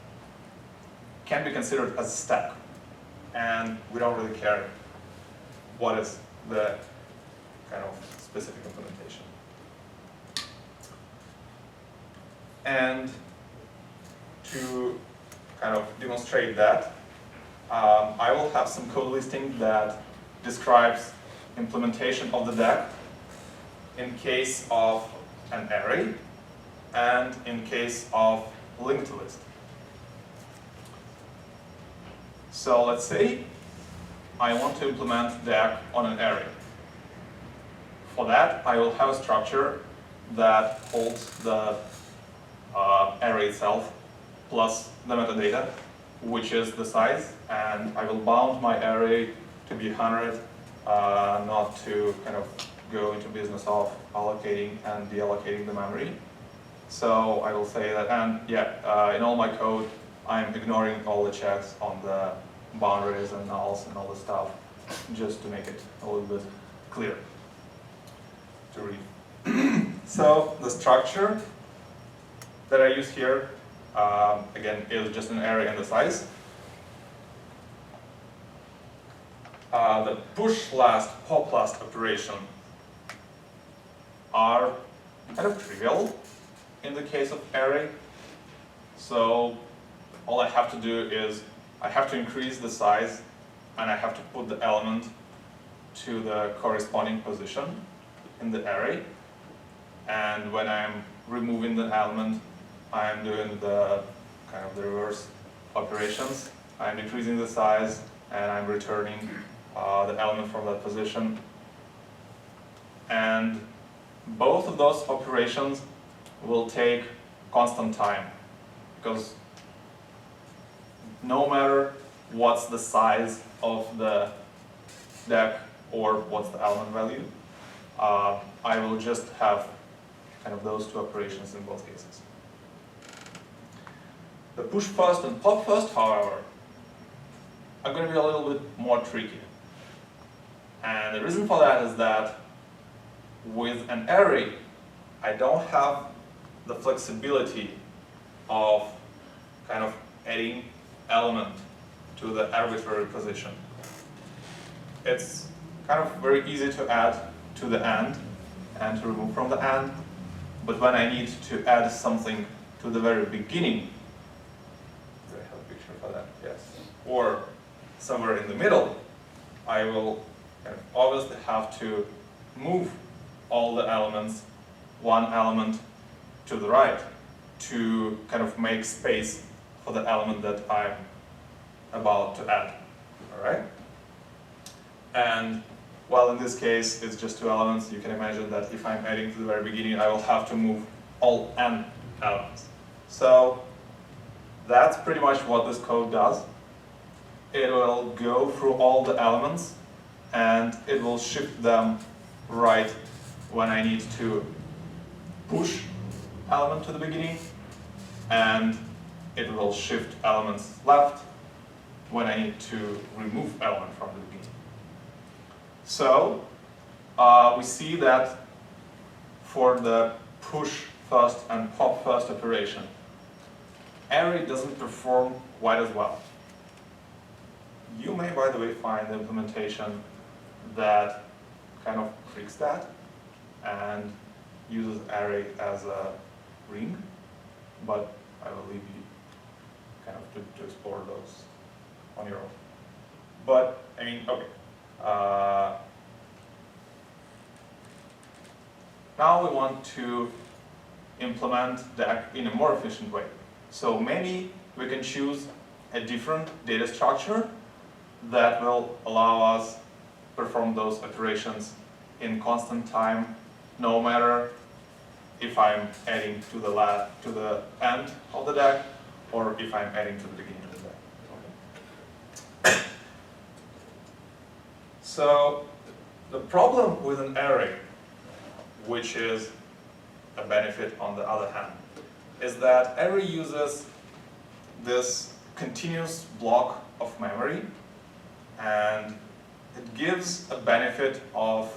can be considered as a stack. And we don't really care what is the kind of specific implementation. And to kind of demonstrate that, I will have some code listing that describes implementation of the deck in case of an array and in case of linked list. So let's say I want to implement deck on an array. For that, I will have a structure that holds the array itself plus the metadata, which is the size, and I will bound my array to be 100, not to kind of go into business of allocating and deallocating the memory. So I will say that, and yeah, in all my code, I'm ignoring all the checks on the boundaries and nulls and all the stuff, just to make it a little bit clear to read. So the structure that I use here, again, is just an array and the size. the push last, pop last operation are kind of trivial in the case of array. So all I have to do is I have to increase the size and I have to put the element to the corresponding position in the array. And when I'm removing the element, I'm doing the kind of the reverse operations. I'm decreasing the size and I'm returning the element from that position. And both of those operations will take constant time, because no matter what's the size of the deck or what's the element value, I will just have kind of those two operations in both cases. The push first and pop first, however, are going to be a little bit more tricky. And the reason for that is that with an array, I don't have the flexibility of kind of adding element to the arbitrary position. It's kind of very easy to add to the end and to remove from the end, but when I need to add something to the very beginning, do I have a picture for that? Yes. Or somewhere in the middle, I will kind of obviously have to move all the elements, one element to the right, to kind of make space for the element that I'm about to add. All right? And while in this case it's just two elements, you can imagine that if I'm adding to the very beginning, I will have to move all n elements. So that's pretty much what this code does. It will go through all the elements and it will shift them right when I need to push element to the beginning, and it will shift elements left when I need to remove element from the beginning. So we see that for the push first and pop first operation, array doesn't perform quite as well. You may, by the way, find the implementation that kind of tricks that and uses array as a ring, but I will leave you kind of to explore those on your own. But, I mean, okay. Now we want to implement that in a more efficient way. So maybe we can choose a different data structure that will allow us perform those operations in constant time, no matter if I'm adding to the end of the deck or if I'm adding to the beginning of the deck. Okay. So the problem with an array, which is a benefit on the other hand, is that array uses this continuous block of memory, and it gives a benefit of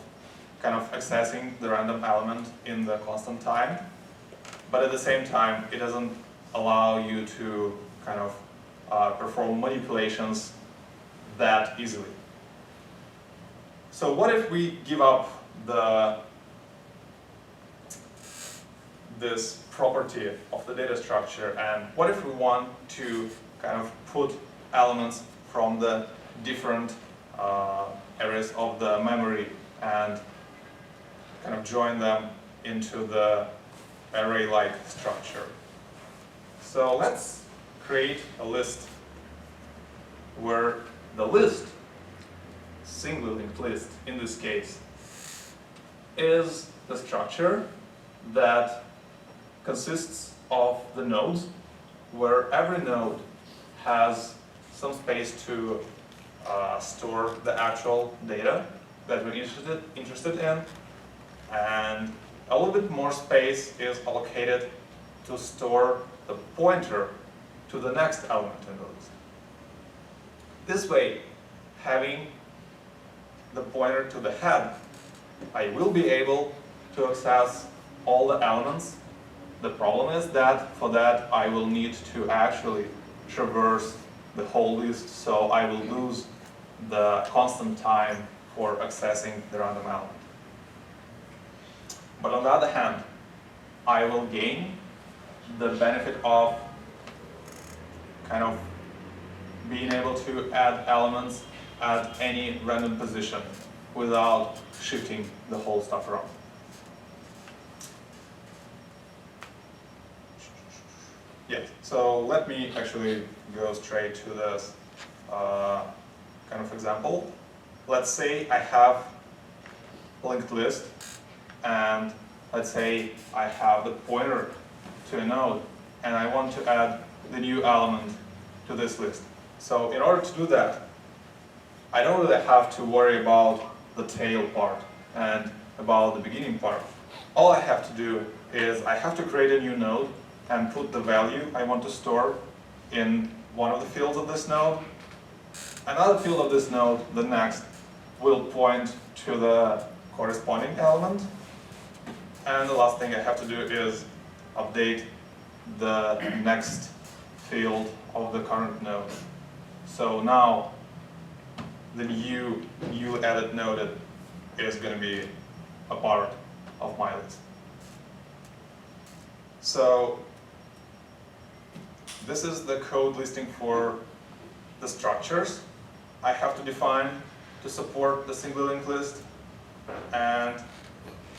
kind of accessing the random element in the constant time, but at the same time it doesn't allow you to kind of perform manipulations that easily. So what if we give up this property of the data structure, and what if we want to kind of put elements from the different areas of the memory and kind of join them into the array-like structure? So let's create a list where the list, single linked list in this case, is the structure that consists of the nodes, where every node has some space to store the actual data that we're interested in, and a little bit more space is allocated to store the pointer to the next element in the list. This way, having the pointer to the head, I will be able to access all the elements. The problem is that for that I will need to actually traverse the whole list, so I will lose the constant time for accessing the random element. But on the other hand, I will gain the benefit of kind of being able to add elements at any random position without shifting the whole stuff around. Yes, so let me actually go straight to this kind of example. Let's say I have a linked list, and let's say I have the pointer to a node, and I want to add the new element to this list. So in order to do that, I don't really have to worry about the tail part and about the beginning part. All I have to do is I have to create a new node and put the value I want to store in one of the fields of this node. Another field of this node, the next, will point to the corresponding element. And the last thing I have to do is update the next field of the current node. So now the new added node is going to be a part of my list. So this is the code listing for the structures I have to define to support the single linked list. And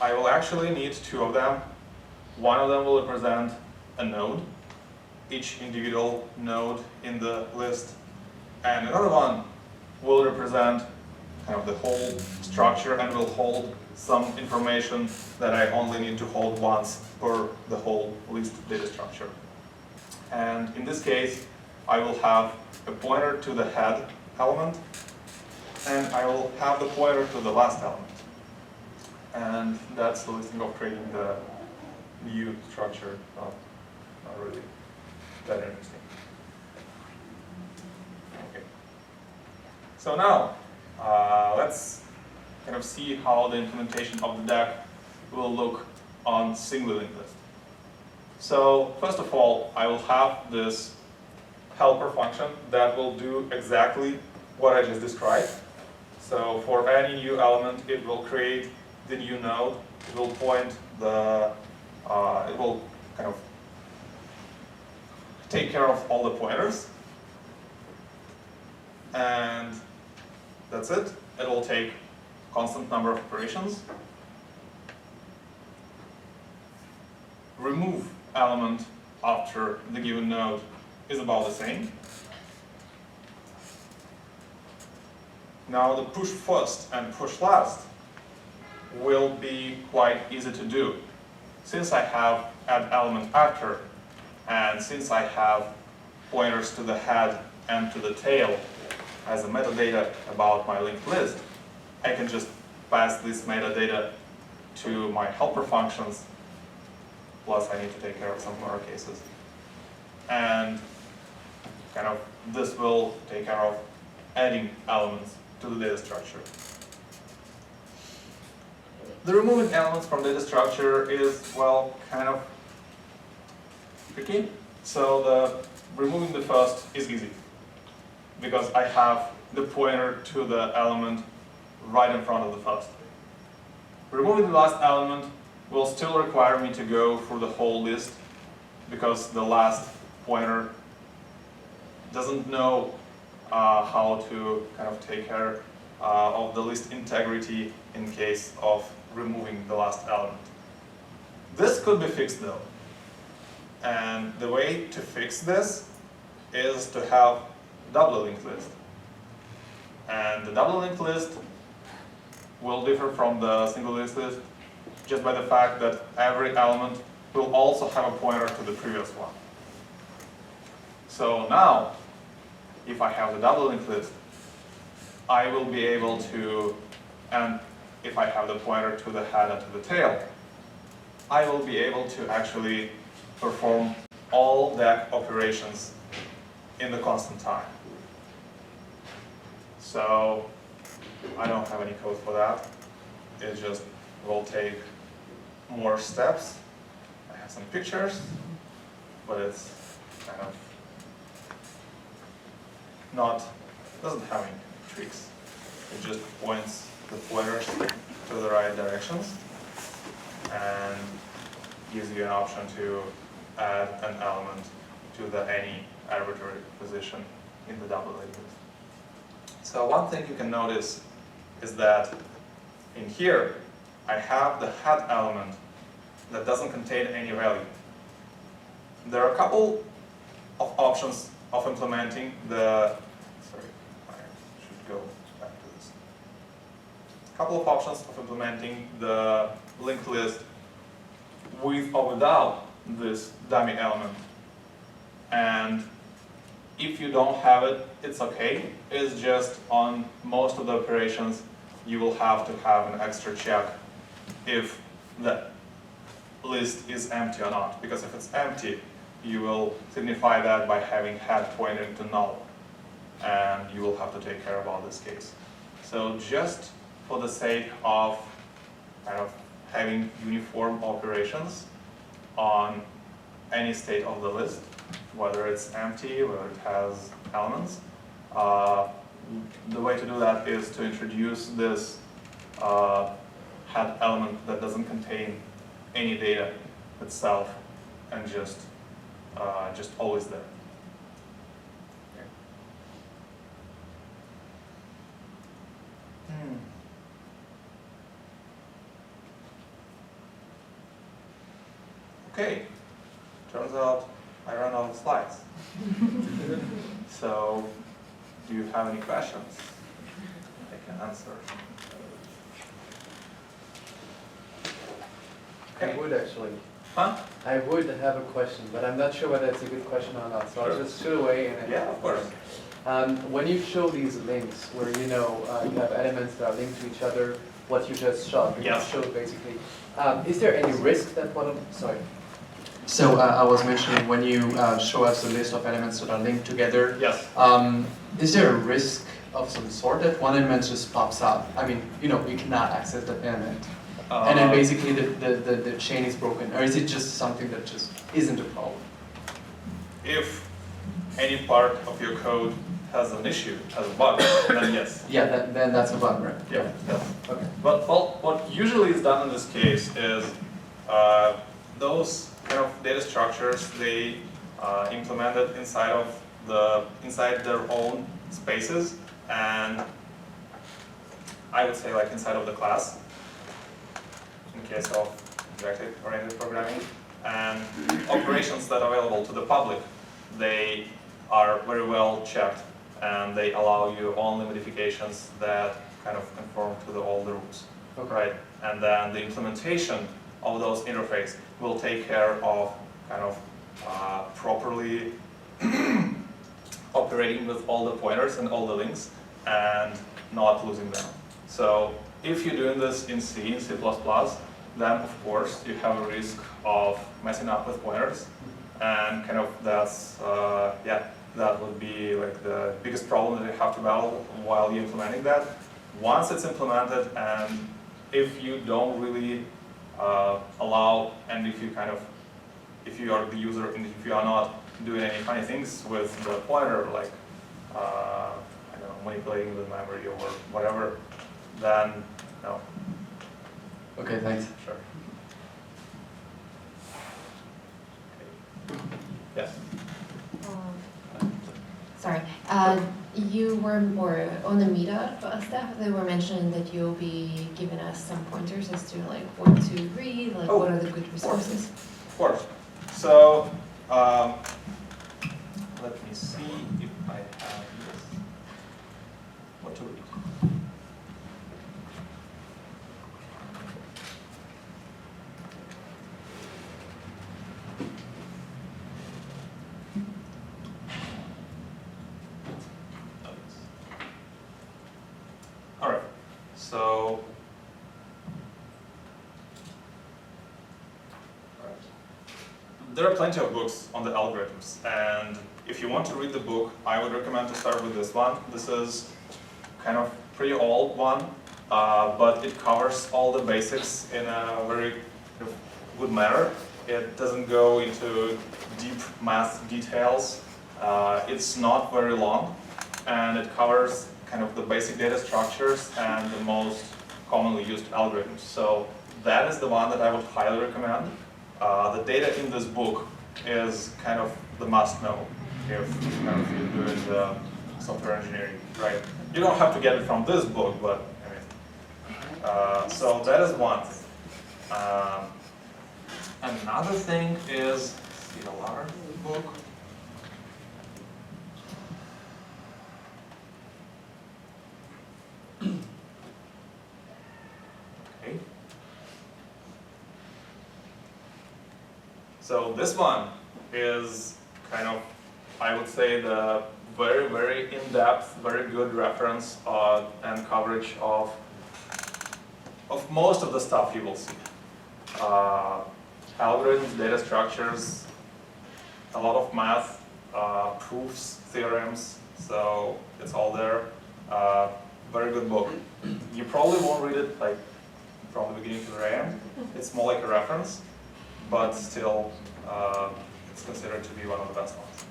I will actually need two of them. One of them will represent a node, each individual node in the list. And another one will represent kind of the whole structure and will hold some information that I only need to hold once for the whole list data structure. And in this case, I will have a pointer to the head element, and I will have the pointer to the last element. And that's the listing of creating the new structure. Not really that interesting. Okay. So now, let's kind of see how the implementation of the deck will look on single linked list. So first of all, I will have this helper function that will do exactly what I just described. So for any new element, it will create the new node. It will point the, it will kind of take care of all the pointers. And that's it. It will take constant number of operations. Remove element after the given node is about the same. Now the push first and push last will be quite easy to do. Since I have add element after, and since I have pointers to the head and to the tail as a metadata about my linked list, I can just pass this metadata to my helper functions, plus I need to take care of some more cases. And kind of this will take care of adding elements to the data structure. The removing elements from data structure is, well, kind of tricky. So the removing the first is easy, because I have the pointer to the element right in front of the first. Removing the last element will still require me to go through the whole list, because the last pointer doesn't know how to kind of take care of the list integrity in case of removing the last element. This could be fixed though. And the way to fix this is to have double linked list. And the double linked list will differ from the single linked list just by the fact that every element will also have a pointer to the previous one. So now, if I have the double linked list, I will be able to, and if I have the pointer to the head and to the tail, I will be able to actually perform all deck operations in the constant time. So I don't have any code for that. It just will take more steps. I have some pictures, but it's kind of not, doesn't have any tricks. It just points the pointers to the right directions and gives you an option to add an element to any arbitrary position in the double list. So one thing you can notice is that in here I have the head element that doesn't contain any value. There are a couple of options of implementing the, sorry, I should go back to this. A couple of options of implementing the linked list with or without this dummy element. And if you don't have it, it's okay. It's just on most of the operations you will have to have an extra check if the list is empty or not. Because if it's empty, you will signify that by having head pointing to null. And you will have to take care of all this case. So just for the sake of kind of having uniform operations on any state of the list, whether it's empty, whether it has elements, the way to do that is to introduce this head element that doesn't contain any data itself and just always there. Okay, turns out I ran out of slides. So, do you have any questions? I can answer. I would actually. Huh? I would have a question, but I'm not sure whether it's a good question or not. So Sure. I'll just shoot away. And Yeah, of course. When you show these links, where you have elements that are linked to each other, what you just showed, Yes. showed basically. Is there any risk that one of sorry? So I was mentioning when you show us a list of elements that are linked together, Yes. is there a risk of some sort that one element just pops up? I mean, we cannot access that element. And then basically the chain is broken. Or is it just something that just isn't a problem? If any part of your code has an issue, has a bug, then yes. Yeah, then that's a bug, right? Yeah. Yes. Okay. But what usually is done in this case is those kind of data structures, they implemented inside their own spaces, and I would say like inside of the class in case of object-oriented programming, and operations that are available to the public, they are very well checked and they allow you only modifications that kind of conform to all the rules. Okay. Right? And then the implementation of those interface will take care of kind of properly operating with all the pointers and all the links and not losing them. So if you're doing this in C, in C++, then of course you have a risk of messing up with pointers, and kind of that's, that would be like the biggest problem that you have to battle while you're implementing that. Once it's implemented, and if you don't really allow, and if you are the user and if you are not doing any funny things with the pointer, like I don't know, manipulating the memory or whatever, then no. Okay, thanks. Sure. Okay. Yes. Sorry, you were more on the meetup stuff. They were mentioning that you'll be giving us some pointers as to like what to read, like what are the good resources. Of course. So let me see if I have this. What to read? All right. So. There are plenty of books on the algorithms, and if you want to read the book, I would recommend to start with this one. This is kind of pretty old one, but it covers all the basics in a very good manner. It doesn't go into deep math details. It's not very long, and it covers kind of the basic data structures and the most commonly used algorithms. So that is the one that I would highly recommend. The data in this book is kind of the must-know if you're doing software engineering, right? You don't have to get it from this book, but I mean, so that is one thing. Another thing is CLR book. Okay. So this one is kind of, I would say, the very, very in-depth, very good reference and coverage of most of the stuff you will see. Algorithms, data structures, a lot of math, proofs, theorems, so it's all there. Very good book. You probably won't read it like from the beginning to the end. It's more like a reference, but still it's considered to be one of the best ones.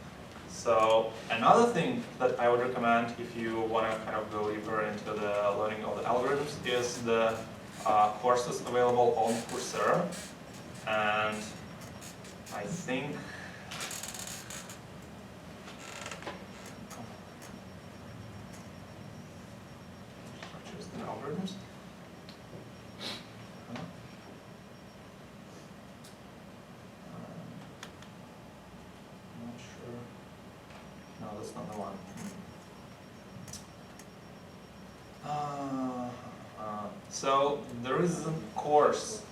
So another thing that I would recommend if you want to kind of go deeper into the learning of the algorithms is the courses available on Coursera. And I think structures and algorithms. Not sure. No, that's not the one. So there is a course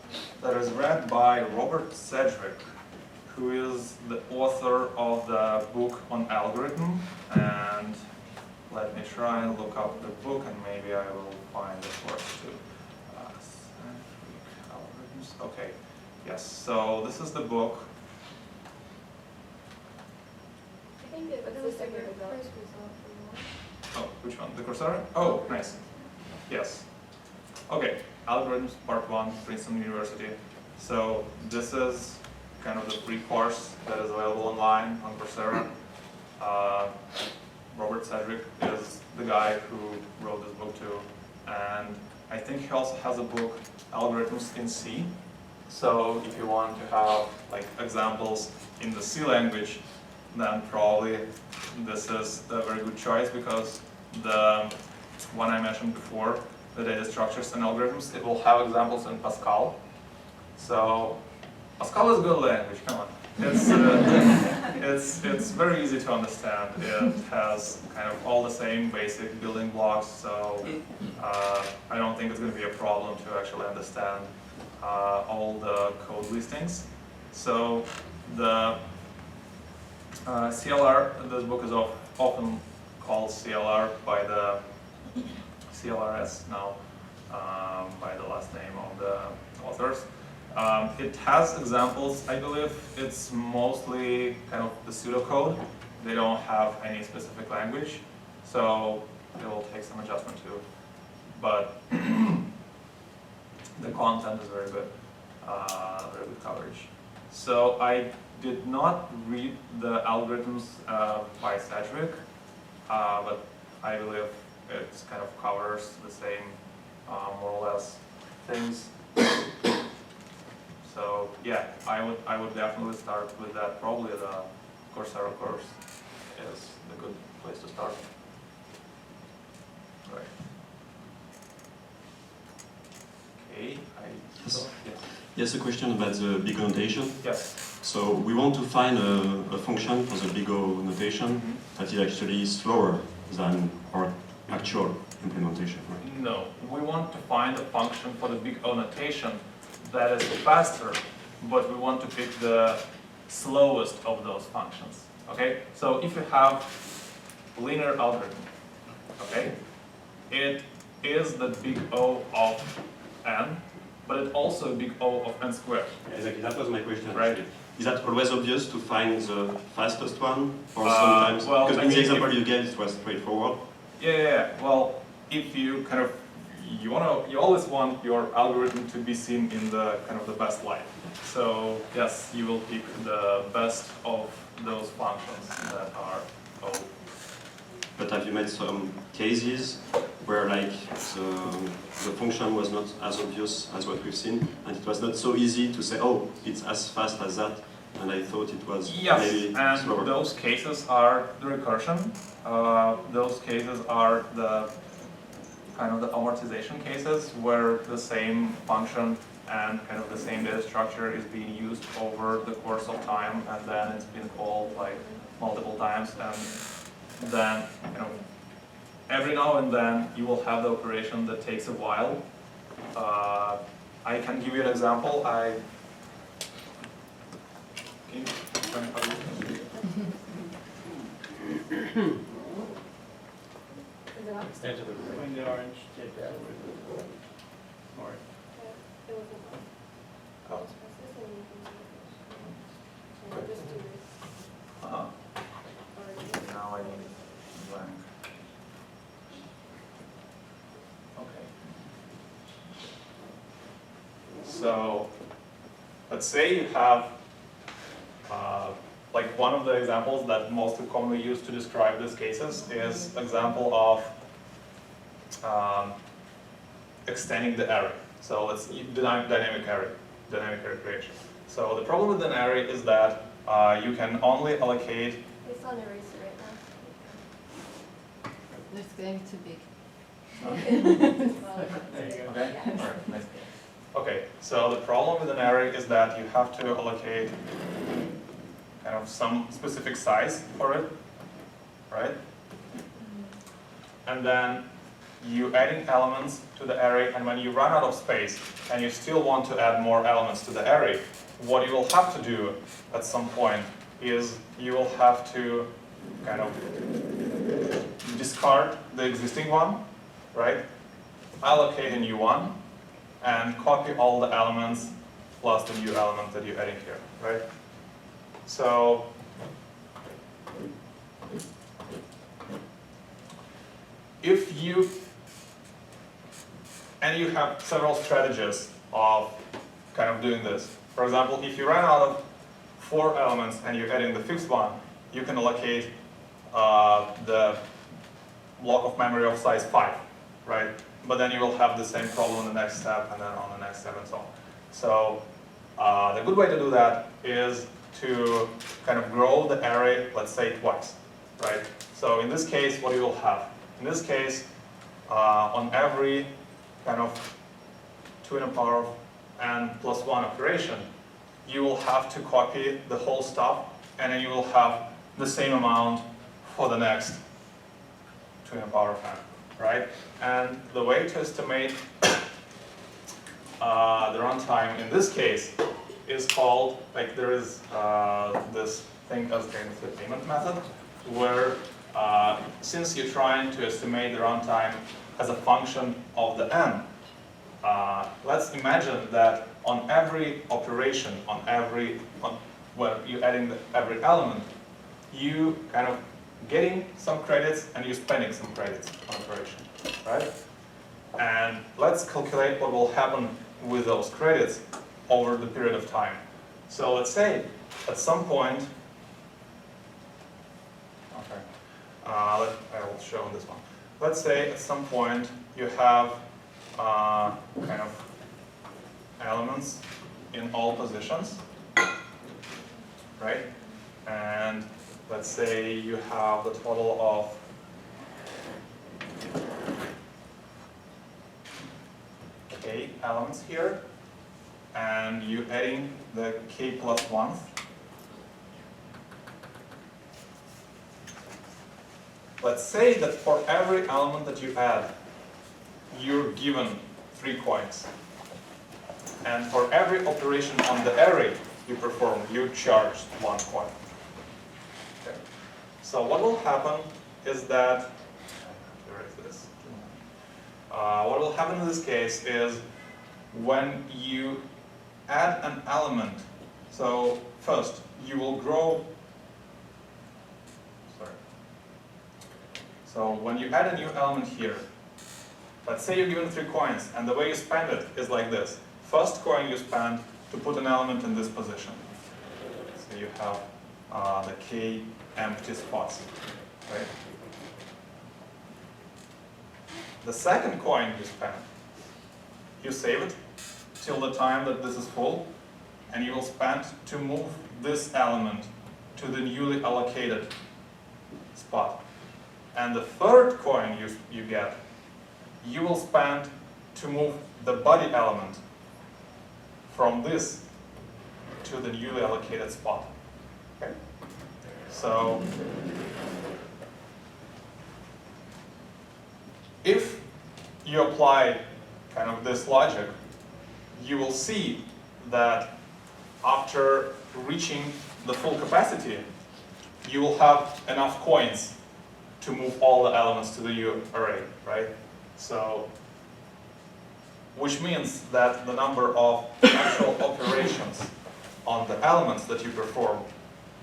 that is read by Robert Sedgwick, who is the author of the book on algorithm. And let me try and look up the book, and maybe I will find the course too. Sedgwick algorithms. Okay. Yes. So this is the book. I think it was the first result. Oh, which one? The Coursera? Oh, nice. Yes. Okay, Algorithms Part 1, Princeton University. So this is kind of the free course that is available online on Coursera. Robert Sedgwick is the guy who wrote this book too. And I think he also has a book, Algorithms in C. So if you want to have like examples in the C language, then probably this is a very good choice, because the one I mentioned before, the data structures and algorithms, it will have examples in Pascal. So Pascal is a good language, come on. It's very easy to understand. It has kind of all the same basic building blocks, so I don't think it's going to be a problem to actually understand all the code listings. So the CLR, this book is often called CLR by the CLRS now, by the last name of the authors. It has examples. I believe it's mostly kind of the pseudocode. They don't have any specific language, so it will take some adjustment too. But the content is very good coverage. So I did not read the algorithms by Sedgwick, but I believe it kind of covers the same, more or less, things. So yeah, I would definitely start with that. Probably the Coursera course is the good place to start. Right. Okay. Yes. Yes, a question about the big O notation. Yes. So we want to find a function for the big O notation that is actually slower than our actual implementation, right? No, we want to find a function for the big O notation that is faster, but we want to pick the slowest of those functions. Okay? So if you have linear algorithm, okay, it is the big O of n, but it's also a big O of n squared. Exactly, that was my question. Right. Actually. Is that always obvious to find the fastest one, or sometimes? Well, because I in the mean, example you gave, it was straightforward. Yeah. Well, if you kind of you always want your algorithm to be seen in the kind of the best light. So yes, you will pick the best of those functions that are O. but have you made some cases where like the function was not as obvious as what we've seen, and it was not so easy to say, oh, it's as fast as that, and I thought it was maybe and slower. those cases are the recursion. Those cases are the kind of the amortization cases where the same function and kind of the same data structure is being used over the course of time, and then it's been called like multiple times, and then every now and then you will have the operation that takes a while. I can give you an example. Can you tell me how to use it? When the orange did that. Or Oh. Now I need blank. Okay. So let's say you have like one of the examples that most commonly used to describe these cases is example of extending the array. So let's dynamic array creation. So the problem with an array is that you can only allocate. It's on eraser right now. It's getting too big. there you go. Okay. All right. Nice. Okay. So the problem with an array is that you have to allocate kind of some specific size for it, right? And then you adding elements to the array, and when you run out of space and you still want to add more elements to the array, what you will have to do at some point is you will have to kind of discard the existing one, right? Allocate a new one and copy all the elements plus the new element that you're adding here, right? So if you have several strategies of kind of doing this. For example, if you run out of 4 elements and you're adding the 5th one, you can allocate the block of memory of size 5, right? But then you will have the same problem on the next step and then on the next step and so on. So the good way to do that is to kind of grow the array, let's say twice, right? So in this case, what you will have? In this case, on every kind of 2 to the power of n plus 1 operation, you will have to copy the whole stuff, and then you will have the same amount for the next 2 to the power of n, right? And the way to estimate the runtime in this case is called, like there is this thing as kind of the payment method, where since you're trying to estimate the runtime as a function of the n, let's imagine that on every operation, where you're adding every element, you kind of getting some credits and you're spending some credits on operation, right? And let's calculate what will happen with those credits over the period of time. So let's say at some point, okay, I will show on this one. Let's say at some point you have kind of elements in all positions, right? And let's say you have the total of k elements here, and you're adding the k plus 1th. Let's say that for every element that you add, you're given 3 coins. And for every operation on the array you perform, you charge 1 coin. Okay. So what will happen is that, what will happen in this case is when you add an element, so first you will grow, so when you add a new element here, let's say you're given 3 coins, and the way you spend it is like this. First coin you spend to put an element in this position. So you have the k empty spots, right? the second coin you spend, you save it till the time that this is full, and you will spend to move this element to the newly allocated spot. And the third coin you get, you will spend to move the body element from this to the newly allocated spot. Okay? So, if you apply kind of this logic, you will see that after reaching the full capacity, you will have enough coins to move all the elements to the new array, right? So, which means that the number of actual operations on the elements that you perform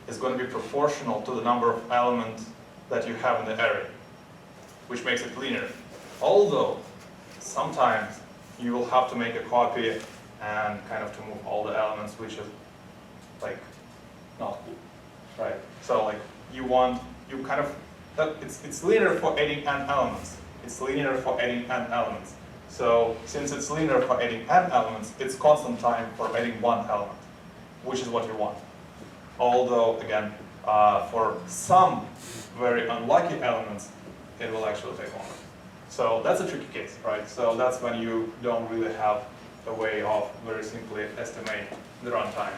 is going to be proportional to the number of elements that you have in the array, which makes it linear. Although, sometimes you will have to make a copy and kind of to move all the elements, which is like not cool, right? So like you kind of, it's linear for adding n elements. It's linear for adding n elements. So since it's linear for adding n elements, it's constant time for adding one element, which is what you want. Although, again, for some very unlucky elements, it will actually take longer. So that's a tricky case, right? So that's when you don't really have a way of very simply estimate the runtime.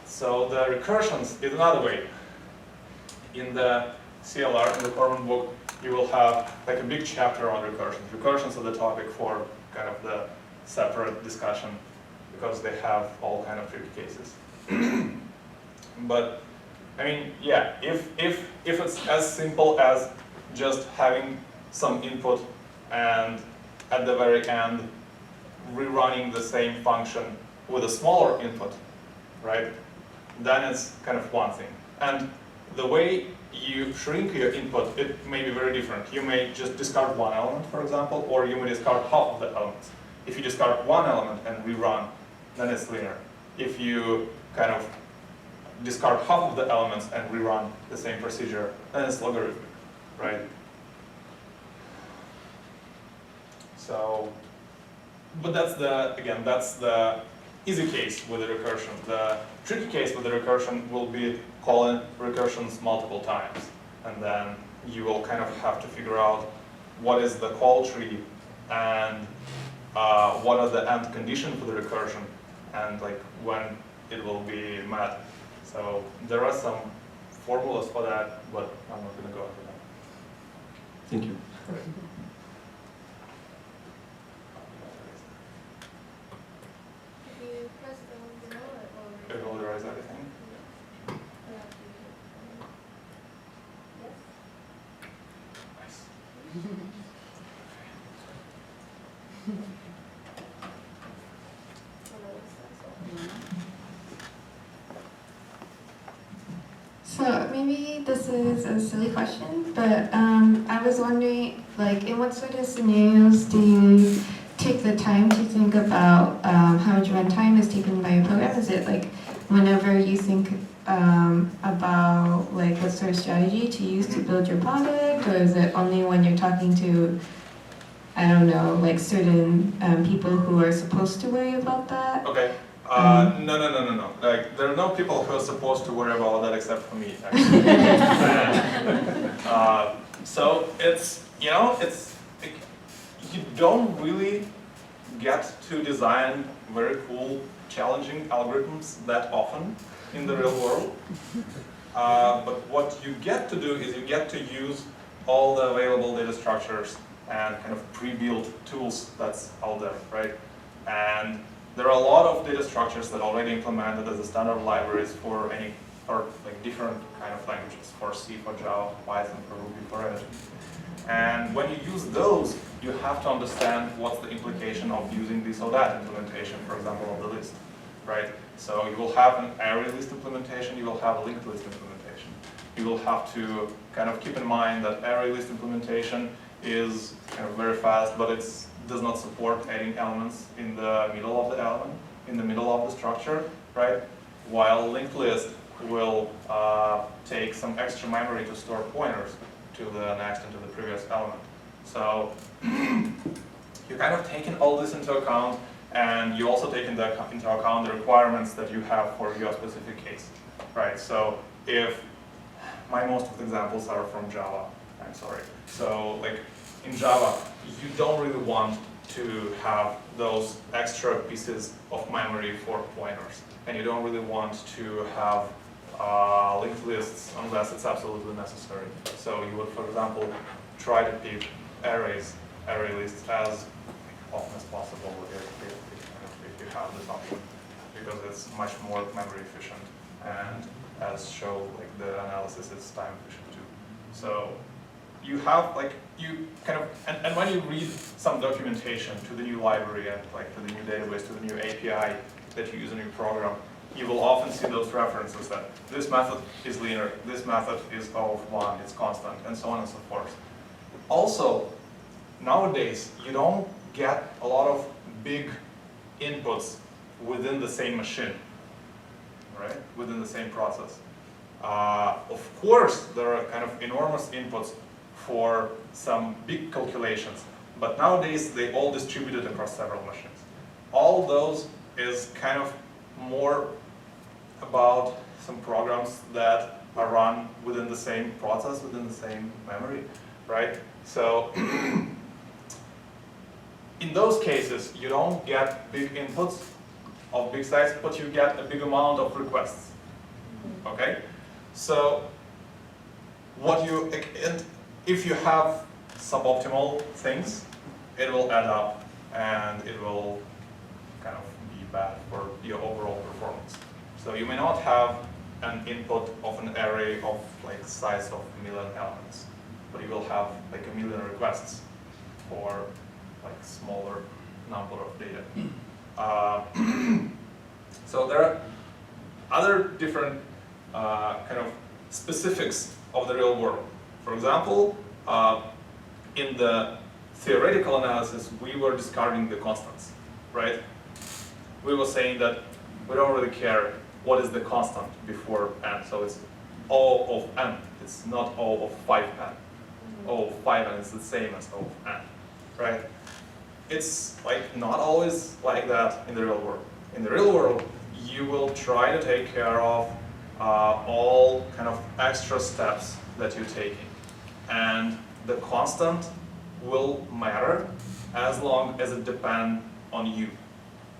So the recursions is another way. In the CLR, in the Corman book, you will have like a big chapter on recursions. Recursions are the topic for kind of the separate discussion because they have all kind of tricky cases. But I mean, yeah, if it's as simple as just having some input and at the very end rerunning the same function with a smaller input, right? Then it's kind of one thing. And the way you shrink your input, it may be very different. You may just discard one element, for example, or you may discard half of the elements. If you discard one element and rerun, then it's linear. If you kind of discard half of the elements and rerun the same procedure, then it's logarithmic, right? So, but that's the easy case with the recursion. The tricky case with the recursion will be calling recursions multiple times. And then you will kind of have to figure out what is the call tree and what are the end conditions for the recursion and like when it will be met. So there are some formulas for that, but I'm not going to go into that. Thank you. If you press down below it, It will erase everything. Nice. So maybe this is a silly question, but I was wondering, like, in what sort of scenarios do you take the time to think about how much runtime is taken by a program? Is it like whenever you think about like what sort of strategy to use to build your product, or is it only when you're talking to, I don't know, like certain people who are supposed to worry about that? Okay. No. Like, there are no people who are supposed to worry about that except for me, actually. So it's, you know, you don't really get to design very cool, challenging algorithms that often in the real world. But what you get to do is you get to use all the available data structures and kind of pre-built tools that's out there, right? And there are a lot of data structures that are already implemented as the standard libraries for like different kind of languages, for C, for Java, for Python, for Ruby, for anything. And when you use those, you have to understand what's the implication of using this or that implementation, for example, of the list, right? So you will have an array list implementation, you will have a linked list implementation. You will have to kind of keep in mind that array list implementation is kind of very fast, but it does not support adding elements in the middle of the element, in the middle of the structure, right? While linked list will take some extra memory to store pointers to the next and to the previous element. So you kind of taken all this into account, and you also take into account the requirements that you have for your specific case, right? So if most of the examples are from Java, I'm sorry. So like in Java, you don't really want to have those extra pieces of memory for pointers, and you don't really want to have linked lists unless it's absolutely necessary. So you would, for example, try to pick array lists as often as possible if you have this option, because it's much more memory efficient, and as shown, like the analysis is time efficient too. So you have like you kind of and when you read some documentation to the new library and like to the new database, to the new API that you use in your program, you will often see those references that this method is linear, this method is O of 1, it's constant, and so on and so forth. Also, nowadays, you don't get a lot of big inputs within the same machine, right? Within the same process. Of course, there are kind of enormous inputs for some big calculations, but nowadays they all distributed across several machines. All those is kind of more about some programs that are run within the same process, within the same memory, right? So in those cases, you don't get big inputs of big size, but you get a big amount of requests, okay? So and if you have suboptimal things, it will add up and it will kind of be bad for your overall performance. So you may not have an input of an array of like size of 1 million elements, but you will have like 1 million requests for like smaller number of data. So there are other different kind of specifics of the real world. For example, in the theoretical analysis, we were discarding the constants, right? We were saying that we don't really care what is the constant before n. So it's O of n. It's not O of 5n. O of 5n is the same as O of n, right? It's like not always like that in the real world. In the real world, you will try to take care of all kind of extra steps that you're taking. And the constant will matter as long as it depends on you,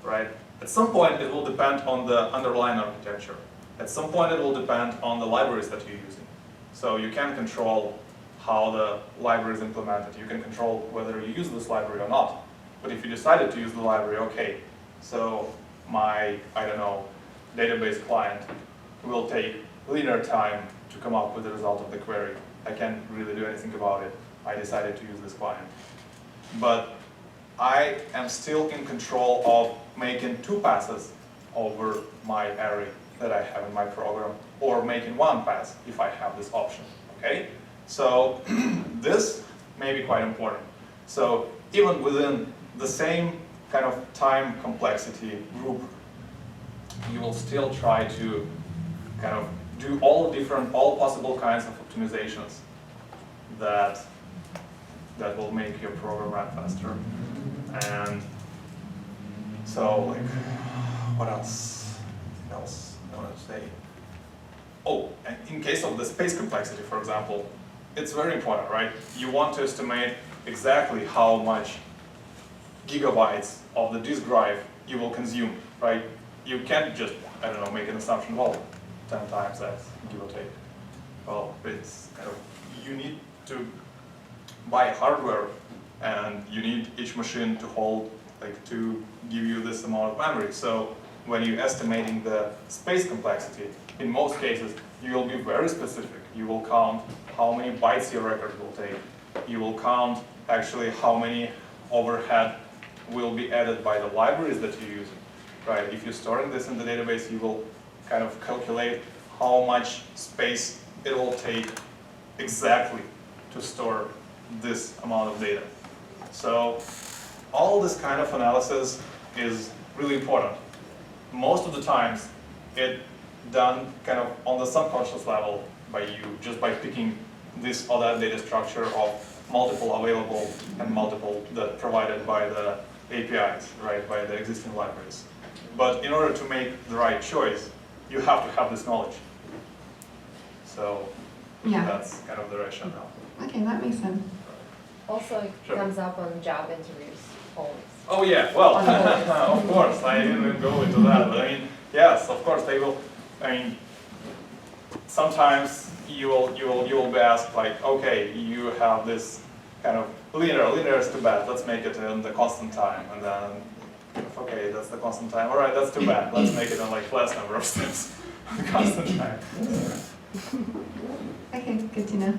right? At some point, it will depend on the underlying architecture. At some point, it will depend on the libraries that you're using. So you can control how the library is implemented. You can control whether you use this library or not. But if you decided to use the library, okay, so my, I don't know, database client will take linear time to come up with the result of the query. I can't really do anything about it. I decided to use this client. But I am still in control of making 2 passes over my array that I have in my program, or making 1 pass if I have this option, okay? So this may be quite important. So even within the same kind of time complexity group, you will still try to kind of do all possible kinds of optimizations that will make your program run faster. And so, like, what else I want to say? Oh, and in case of the space complexity, for example, it's very important, right? You want to estimate exactly how much gigabytes of the disk drive you will consume, right? You can't just, I don't know, make an assumption, well, 10 times X, give or take. Well, it's kind of, you need to buy hardware, and you need each machine to hold, like, to give you this amount of memory. So when you're estimating the space complexity, in most cases, you will be very specific. You will count how many bytes your record will take. You will count actually how many overhead will be added by the libraries that you're using, right? If you're storing this in the database, you will kind of calculate how much space it will take exactly to store this amount of data. So all this kind of analysis is really important. Most of the times, it's done kind of on the subconscious level by you, just by picking this or that data structure of multiple available and multiple that provided by the APIs, right, by the existing libraries. But in order to make the right choice, you have to have this knowledge. So Yeah. that's kind of the rationale. Okay, that makes sense. Also, it Sure. comes up on job interviews always. Oh yeah, well, On the of course, I didn't go into that, but I mean, yes, of course they will. I mean, sometimes you will be asked like, okay, you have this kind of linear is too bad. Let's make it in the constant time, and then okay, that's the constant time. All right, that's too bad. Let's make it in like less number of steps, the constant time. Okay, good to know.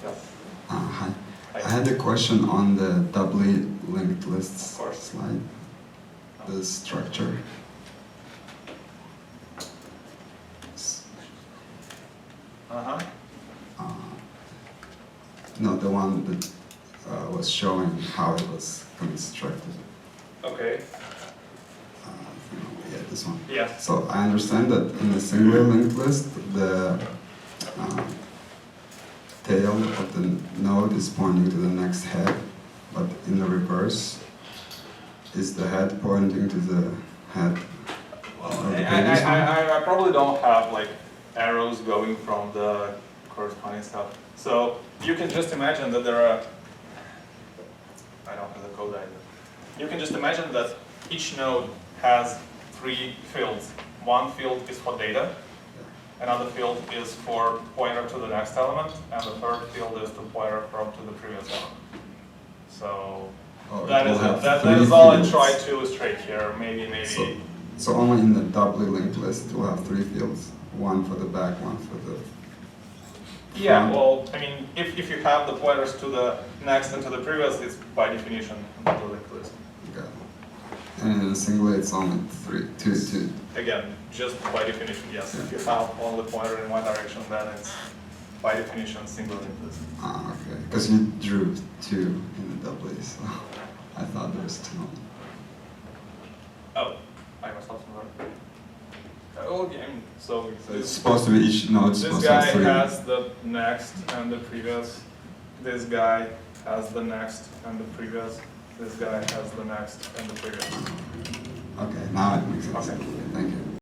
Yes. Hi. I had a question on the doubly linked lists Of course. slide, the structure. Uh-huh. No, the one that was showing how it was constructed. Okay. Yeah, this one. Yes. So I understand that in the single linked list, the tail of the node is pointing to the next head, but in the reverse, is the head pointing to the head Well, of the previous one? I probably don't have like arrows going from the corresponding stuff. So you can just imagine that there are, I don't have the code either. You can just imagine that each node has 3 fields. One field is for data, another field is for pointer to the next element, and the third field is to pointer from to the previous element. So Oh, that it is will have that 3 is all I fields. tried to illustrate here. Maybe. So only in the doubly linked list, we'll have 3 fields. One for the back, one for the Yeah, front. well, I mean, if you have the pointers to the next and to the previous, it's by definition the linked list. Got it. And in a single, it's only 2. Again, just by definition, yes. Yeah. If you have only pointer in one direction, then it's by definition single linked list. Ah, okay. Because you drew 2 in the doubly, so I thought there was 2. Oh, I must have some wrong. Oh, yeah, so So it's supposed to be each node this supposed to guy have 3. has the next and the previous. This guy has the next and the previous. This guy has the next and the previous. Okay, now it makes sense. Okay. Thank you.